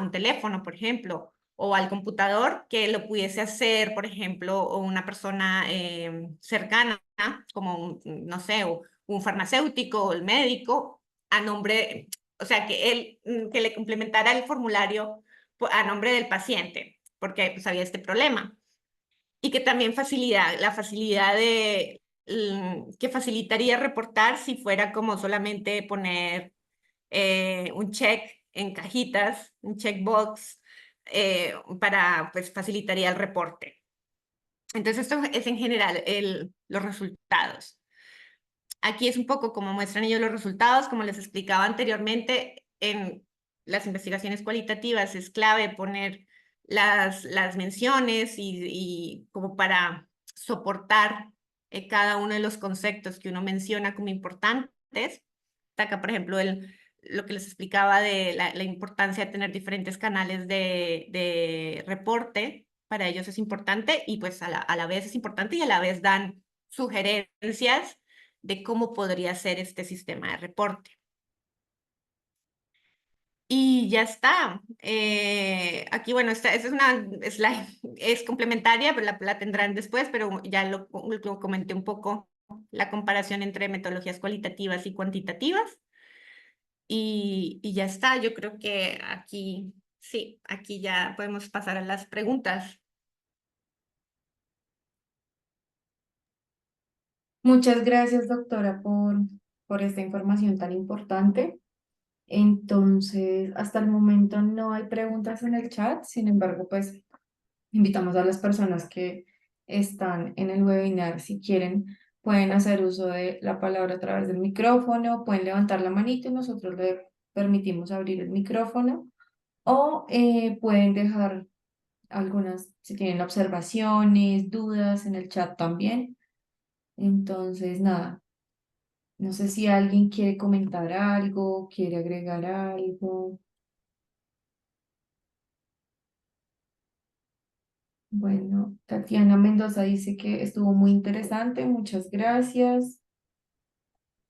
un teléfono, por ejemplo, o al computador, que lo pudiese hacer, por ejemplo, o una persona cercana, como no sé, o un farmacéutico o el médico, a nombre, o sea, que le complementara el formulario a nombre del paciente, porque pues había este problema. Y que también la facilidad que facilitaría reportar si fuera como solamente poner un check en cajitas, un checkbox, pues facilitaría el reporte. Entonces esto es en general los resultados. Aquí es un poco como muestran ellos los resultados, como les explicaba anteriormente, en las investigaciones cualitativas es clave poner las menciones y como para soportar cada uno de los conceptos que uno menciona como importantes. Acá, por ejemplo, lo que les explicaba de la importancia de tener diferentes canales de reporte, para ellos es importante y pues a la vez es importante y a la vez dan sugerencias de cómo podría ser este sistema de reporte. Y ya está. Aquí, bueno, esta es una slide, es complementaria, pero la tendrán después, pero ya lo comenté un poco, la comparación entre metodologías cualitativas y cuantitativas. Y ya está, yo creo que aquí, sí, aquí ya podemos pasar a las preguntas. Muchas gracias, doctora, por esta información tan importante. Entonces, hasta el momento no hay preguntas en el chat, sin embargo, pues invitamos a las personas que están en el webinar, si quieren, pueden hacer uso de la palabra a través del micrófono, pueden levantar la manito y nosotros le permitimos abrir el micrófono o pueden dejar algunas, si tienen observaciones, dudas en el chat también. Entonces, nada, no sé si alguien quiere comentar algo, quiere agregar algo. Bueno, Tatiana Mendoza dice que estuvo muy interesante, muchas gracias.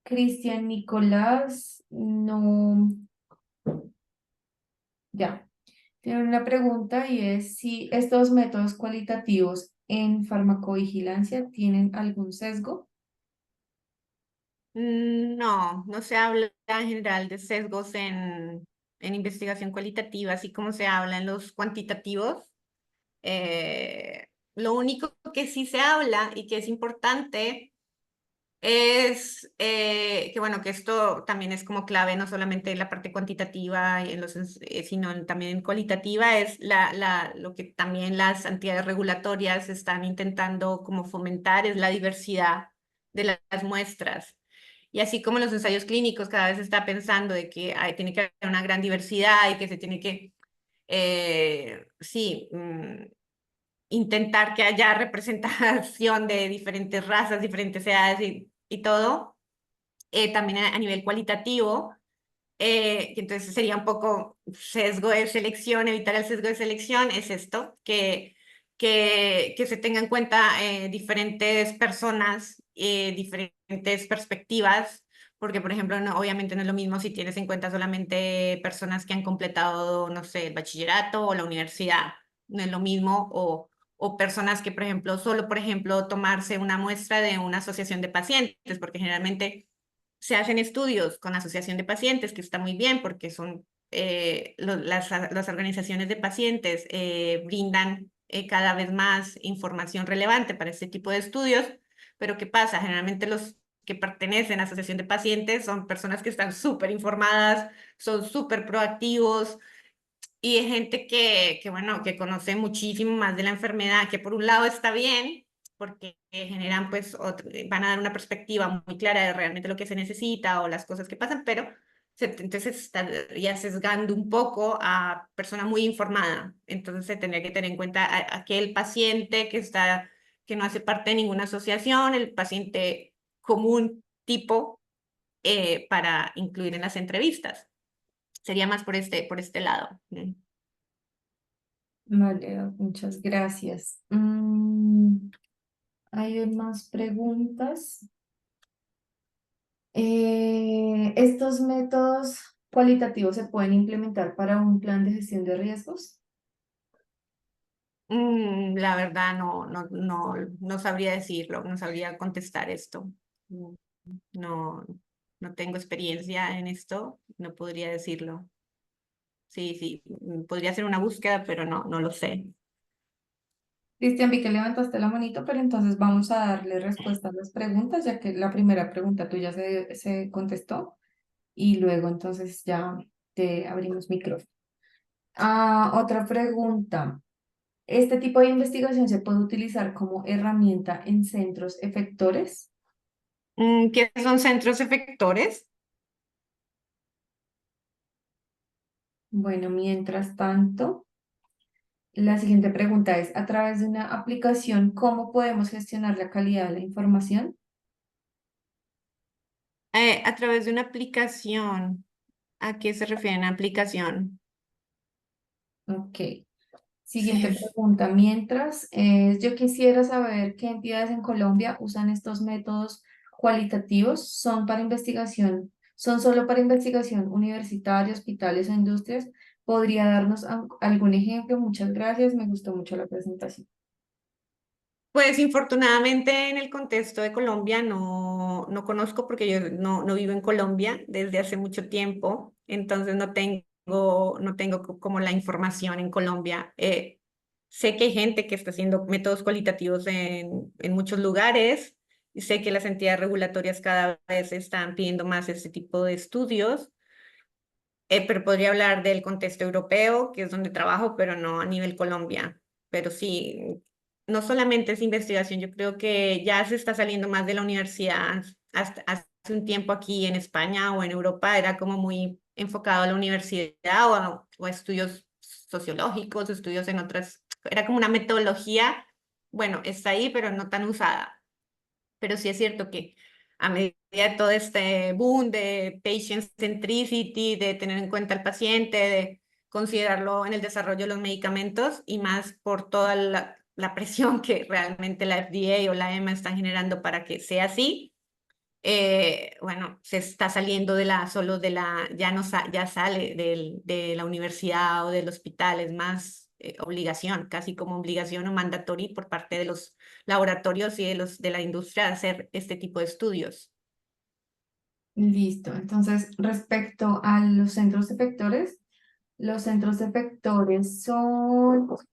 Cristian Nicolás, no, ya, tiene una pregunta y es si estos métodos cualitativos en farmacovigilancia tienen algún sesgo. No, no se habla en general de sesgos en investigación cualitativa, así como se habla en los cuantitativos. Lo único que sí se habla y que es importante es que, bueno, que esto también es como clave, no solamente en la parte cuantitativa, sino también en cualitativa, es lo que también las entidades regulatorias están intentando como fomentar, es la diversidad de las muestras. Y así como los ensayos clínicos cada vez se está pensando de que tiene que haber una gran diversidad y que se tiene que, sí, intentar que haya representación de diferentes razas, diferentes edades y todo, también a nivel cualitativo, que entonces sería un poco sesgo de selección, evitar el sesgo de selección, es esto, que se tenga en cuenta diferentes personas, diferentes perspectivas, porque, por ejemplo, obviamente no es lo mismo si tienes en cuenta solamente personas que han completado, no sé, el bachillerato o la universidad, no es lo mismo, o personas que, por ejemplo, solo, por ejemplo, tomarse una muestra de una asociación de pacientes, porque generalmente se hacen estudios con asociación de pacientes, que está muy bien porque son las organizaciones de pacientes brindan cada vez más información relevante para este tipo de estudios, pero ¿qué pasa? Generalmente los que pertenecen a asociación de pacientes son personas que están súper informadas, son súper proactivos, y hay gente bueno, que conoce muchísimo más de la enfermedad, que por un lado está bien, porque generan, pues, van a dar una perspectiva muy clara de realmente lo que se necesita o las cosas que pasan, pero entonces está ya sesgando un poco a persona muy informada. Entonces se tendría que tener en cuenta a aquel paciente que no hace parte de ninguna asociación, el paciente común tipo, para incluir en las entrevistas. Sería más por este lado. Vale, muchas gracias. ¿Hay más preguntas? ¿Estos métodos cualitativos se pueden implementar para un plan de gestión de riesgos? La verdad no sabría decirlo, no sabría contestar esto. Mm, No, no tengo experiencia en esto, no podría decirlo. Sí, sí, podría hacer una búsqueda, pero no lo sé. Cristian, vi que levantaste la manito, pero entonces vamos a darle respuesta a las preguntas, ya que la primera pregunta tuya se contestó y luego entonces ya te abrimos micrófono. Otra pregunta. ¿Este tipo de investigación se puede utilizar como herramienta en centros efectores? ¿Qué son centros efectores? Bueno, mientras tanto, la siguiente pregunta es, a través de una aplicación, ¿cómo podemos gestionar la calidad de la información? A través de una aplicación. ¿A qué se refiere una aplicación? Ok. Siguiente pregunta. Mientras, yo quisiera saber qué entidades en Colombia usan estos métodos cualitativos. ¿Son para investigación? ¿Son solo para investigación universitaria, hospitales o industrias? ¿Podría darnos algún ejemplo? Muchas gracias. Me gustó mucho la presentación. Pues infortunadamente en el contexto de Colombia no conozco porque yo no vivo en Colombia desde hace mucho tiempo, entonces no tengo como la información en Colombia. Sé que hay gente que está haciendo métodos cualitativos en muchos lugares y sé que las entidades regulatorias cada vez están pidiendo más este tipo de estudios. Pero podría hablar del contexto europeo, que es donde trabajo, pero no a nivel Colombia. Pero sí, no solamente es investigación, yo creo que ya se está saliendo más de la universidad. Hasta hace un tiempo aquí en España o en Europa era como muy enfocado a la universidad o a estudios sociológicos, estudios en otras, era como una metodología, bueno, está ahí, pero no tan usada. Pero sí es cierto que a medida de todo este boom de patient centricity, de tener en cuenta al paciente, de considerarlo en el desarrollo de los medicamentos y más por toda la presión que realmente la FDA o la EMA están generando para que sea así, bueno, se está saliendo solo de ya no ya sale de la universidad o del hospital, es más obligación, casi como obligación o mandatorio por parte de los laboratorios y de la industria hacer este tipo de estudios. Listo. Entonces, respecto a los centros efectores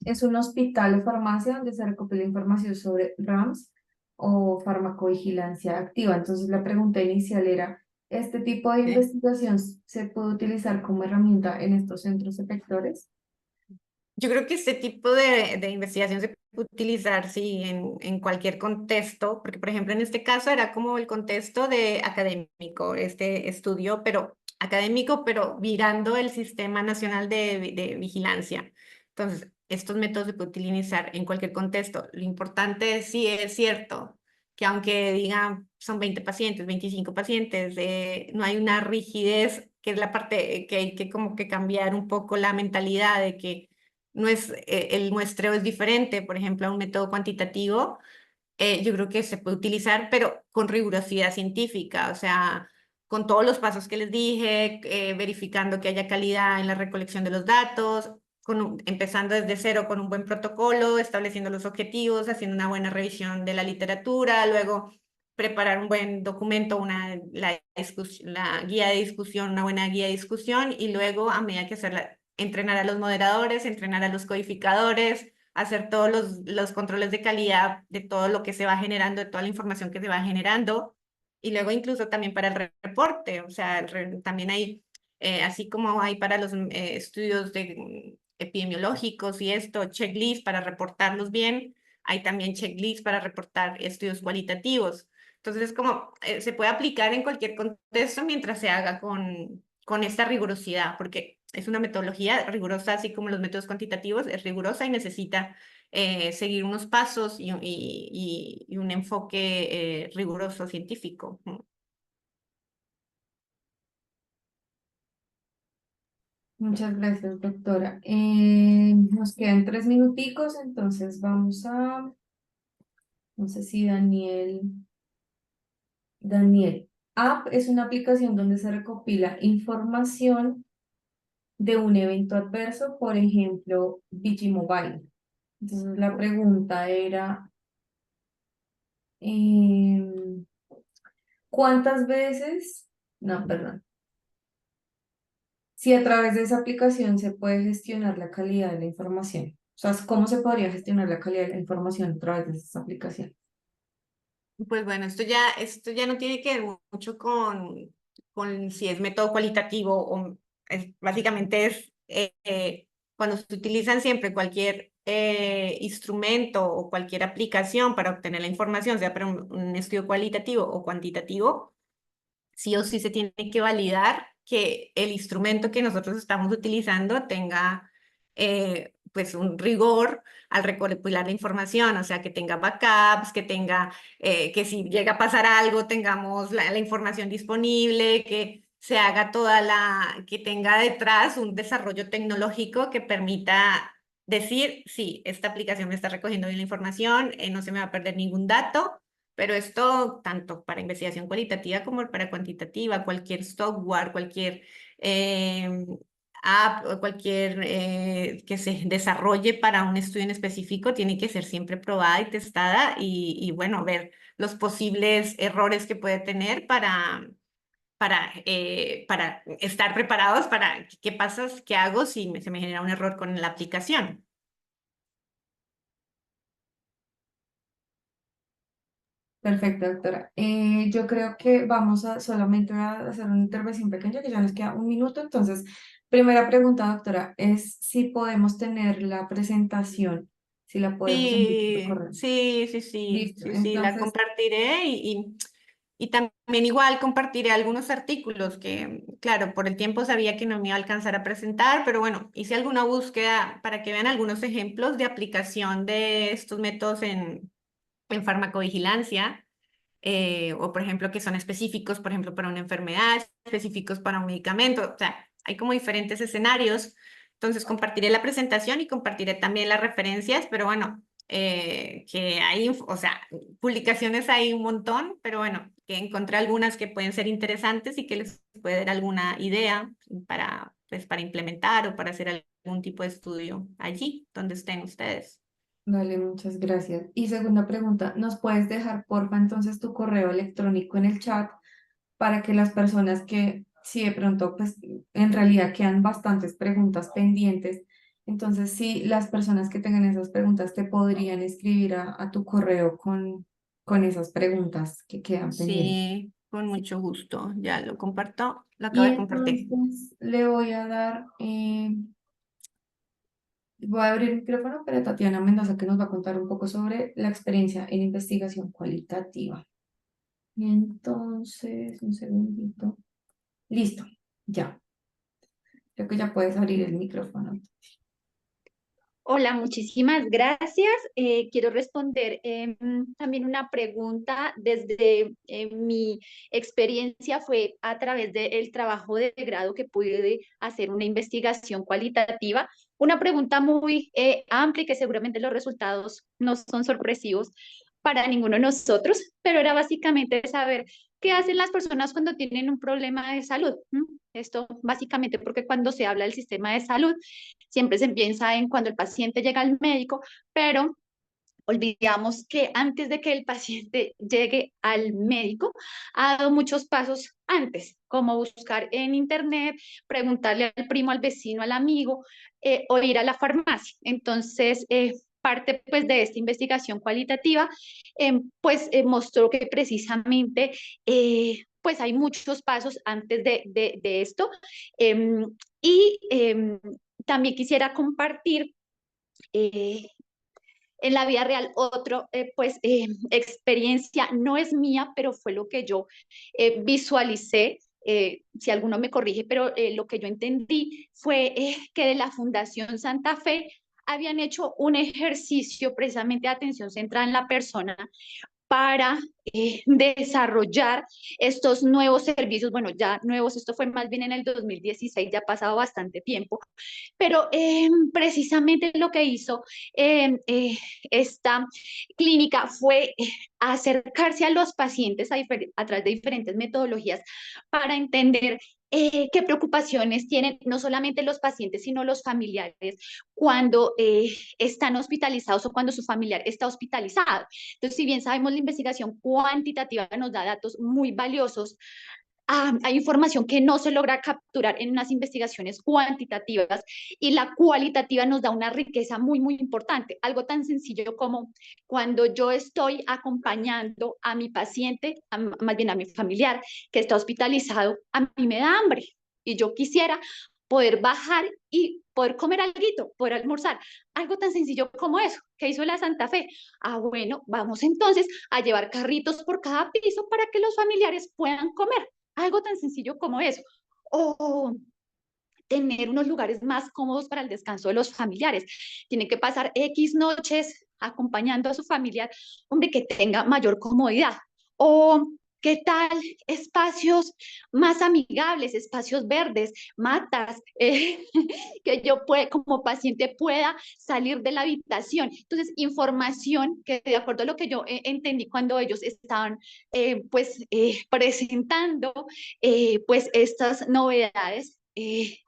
es un hospital o farmacia donde se recopila información sobre RAMS o farmacovigilancia activa. Entonces, la pregunta inicial era, ¿este tipo de ¿Sí? investigación se puede utilizar como herramienta en estos centros efectores? Yo creo que este tipo de investigación se puede utilizar, sí, en cualquier contexto, porque por ejemplo en este caso era como el contexto de académico, este estudio, pero académico, pero mirando el Sistema Nacional de Vigilancia. Entonces, estos métodos se pueden utilizar en cualquier contexto. Lo importante sí es cierto que aunque digan son 20 pacientes, 25 pacientes, no hay una rigidez, que es la parte que hay que como que cambiar un poco la mentalidad de que no es, el muestreo es diferente, por ejemplo, a un método cuantitativo, yo creo que se puede utilizar, pero con rigurosidad científica, o sea, con todos los pasos que les dije, verificando que haya calidad en la recolección de los datos, empezando desde cero con un buen protocolo, estableciendo los objetivos, haciendo una buena revisión de la literatura, luego preparar un buen documento, la guía de discusión, una buena guía de discusión, y luego a medida que hacerla, entrenar a los moderadores, entrenar a los codificadores, hacer todos los controles de calidad de todo lo que se va generando, de toda la información que se va generando, y luego incluso también para el reporte, o sea, también hay, así como hay para los estudios epidemiológicos y esto, checklist para reportarlos bien, hay también checklist para reportar estudios cualitativos. Entonces, como se puede aplicar en cualquier contexto mientras se haga con esta rigurosidad, porque es una metodología rigurosa, así como los métodos cuantitativos, es rigurosa y necesita seguir unos pasos y un enfoque riguroso científico. Muchas gracias, doctora. Nos quedan 3 minuticos, entonces vamos a, no sé si Daniel, App es una aplicación donde se recopila información de un evento adverso, por ejemplo, Vigimobile. Entonces la pregunta era, em, ¿cuántas veces? No, perdón. Si a través de esa aplicación se puede gestionar la calidad de la información. O sea, ¿cómo se podría gestionar la calidad de la información a través de esa aplicación? Pues bueno, esto ya no tiene que ver mucho con si es método cualitativo o básicamente es cuando se utilizan siempre cualquier instrumento o cualquier aplicación para obtener la información, sea para un estudio cualitativo o cuantitativo, sí o sí se tiene que validar que el instrumento que nosotros estamos utilizando tenga pues un rigor al recopilar la información, o sea, que tenga backups, que tenga, que si llega a pasar algo, tengamos la información disponible, que se haga que tenga detrás un desarrollo tecnológico que permita decir, sí, esta aplicación me está recogiendo bien la información, no se me va a perder ningún dato, pero esto tanto para investigación cualitativa como para cuantitativa, cualquier software, cualquier eh, app o cualquier que se desarrolle para un estudio en específico tiene que ser siempre probada y testada y bueno, ver los posibles errores que puede tener para estar preparados para qué pasa, qué hago si se me genera un error con la aplicación. Perfecto, doctora. Yo creo que vamos a solamente a hacer una intervención pequeña, que ya nos queda 1 minuto. Entonces, primera pregunta, doctora, es si podemos tener la presentación, si la podemos enviar por Sí, correo. sí, sí, sí, Listo. sí, sí, la Entonces, compartiré y también igual compartiré algunos artículos que, claro, por el tiempo sabía que no me iba a alcanzar a presentar, pero bueno, hice alguna búsqueda para que vean algunos ejemplos de aplicación de estos métodos en farmacovigilancia, o por ejemplo que son específicos, por ejemplo, para una enfermedad, específicos para un medicamento, o sea, hay como diferentes escenarios. Entonces compartiré la presentación y compartiré también las referencias, pero bueno, que hay, o sea, publicaciones hay un montón, pero bueno, que encontré algunas que pueden ser interesantes y que les puede dar alguna idea para, pues, para implementar o para hacer algún tipo de estudio allí donde estén ustedes. vale, muchas gracias. Y segunda pregunta, ¿nos puedes dejar, porfa, entonces tu correo electrónico en el chat para que las personas que, si de pronto, pues en realidad quedan bastantes preguntas pendientes, entonces si las personas que tengan esas preguntas te podrían escribir a tu correo con esas preguntas que quedan pendientes? Sí, con Sí. mucho gusto. Ya lo comparto, lo Y acabo de compartir. entonces le voy a dar, voy a abrir el micrófono para Tatiana Mendoza, que nos va a contar un poco sobre la experiencia en investigación cualitativa. Y entonces, un segundito. Listo, ya. Creo que ya puedes abrir el micrófono. Hola, muchísimas gracias. Quiero responder también una pregunta desde mi experiencia fue a través del trabajo de grado que pude hacer una investigación cualitativa. Una pregunta muy amplia y que seguramente los resultados no son sorpresivos para ninguno de nosotros, pero era básicamente saber qué hacen las personas cuando tienen un problema de salud. Esto básicamente porque cuando se habla del sistema de salud, siempre se piensa en cuando el paciente llega al médico, pero olvidamos que antes de que el paciente llegue al médico, ha dado muchos pasos antes, como buscar en internet, preguntarle al primo, al vecino, al amigo, o ir a la farmacia. Entonces, parte pues de esta investigación cualitativa, pues mostró que precisamente pues hay muchos pasos antes de esto. Y también quisiera compartir en la vida real otro, pues, experiencia, no es mía, pero fue lo que yo visualicé. Si alguno me corrige, pero lo que yo entendí fue que de la Fundación Santa Fe habían hecho un ejercicio precisamente de atención centrada en la persona para desarrollar estos nuevos servicios, bueno, ya nuevos, esto fue más bien en el 2016, ya ha pasado bastante tiempo, pero precisamente lo que hizo esta clínica fue acercarse a los pacientes a través de diferentes metodologías para entender qué preocupaciones tienen no solamente los pacientes, sino los familiares cuando están hospitalizados o cuando su familiar está hospitalizado. Entonces, si bien sabemos la investigación cuantitativa nos da datos muy valiosos, hay información que no se logra capturar en unas investigaciones cuantitativas y la cualitativa nos da una riqueza muy, muy importante. Algo tan sencillo como cuando yo estoy acompañando a mi paciente, más bien a mi familiar que está hospitalizado, a mí me da hambre y yo quisiera poder bajar y poder comer algo, poder almorzar. Algo tan sencillo como eso, que hizo la Santa Fe. Bueno, vamos entonces a llevar carritos por cada piso para que los familiares puedan comer. Algo tan sencillo como eso. O tener unos lugares más cómodos para el descanso de los familiares. Tienen que pasar X noches acompañando a su familiar, hombre, que tenga mayor comodidad. O ¿qué tal espacios más amigables, espacios verdes, matas, que yo como paciente pueda salir de la habitación? Entonces, información que de acuerdo a lo que yo entendí cuando ellos estaban pues presentando pues estas novedades, es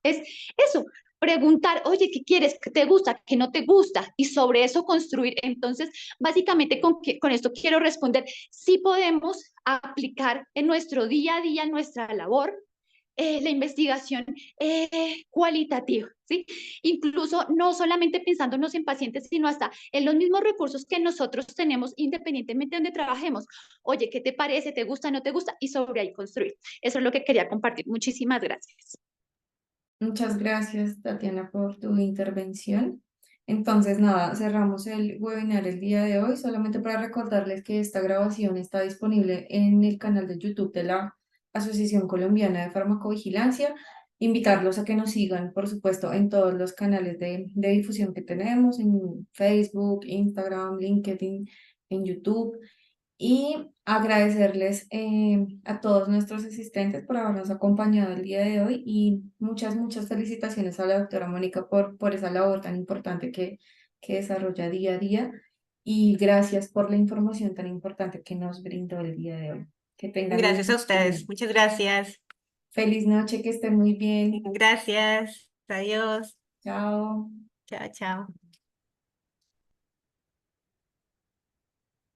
eso, preguntar, oye, ¿qué quieres? ¿Qué te gusta? ¿Qué no te gusta? Y sobre eso construir. Entonces, básicamente con esto quiero responder, si podemos aplicar en nuestro día a día, nuestra labor, la investigación cualitativa, ¿sí? Incluso no solamente pensándonos en pacientes, sino hasta en los mismos recursos que nosotros tenemos independientemente de donde trabajemos. Oye, ¿qué te parece? ¿Te gusta? ¿No te gusta? Y sobre ahí construir. Eso es lo que quería compartir. Muchísimas gracias. Muchas gracias, Tatiana, por tu intervención. Entonces, nada, cerramos el webinar el día de hoy, solamente para recordarles que esta grabación está disponible en el canal de YouTube de la Asociación Colombiana de Farmacovigilancia. Invitarlos a que nos sigan, por supuesto, en todos los canales de difusión que tenemos, en Facebook, Instagram, LinkedIn, en YouTube. Y agradecerles a todos nuestros asistentes por habernos acompañado el día de hoy y muchas, muchas felicitaciones a la doctora Mónica por esa labor tan importante que desarrolla día a día y gracias por la información tan importante que nos brindó el día de hoy. Que tengan Gracias a una ustedes. Muchas gracias. feliz noche, que estén muy bien. Gracias. Adiós. Chao. Chao, chao.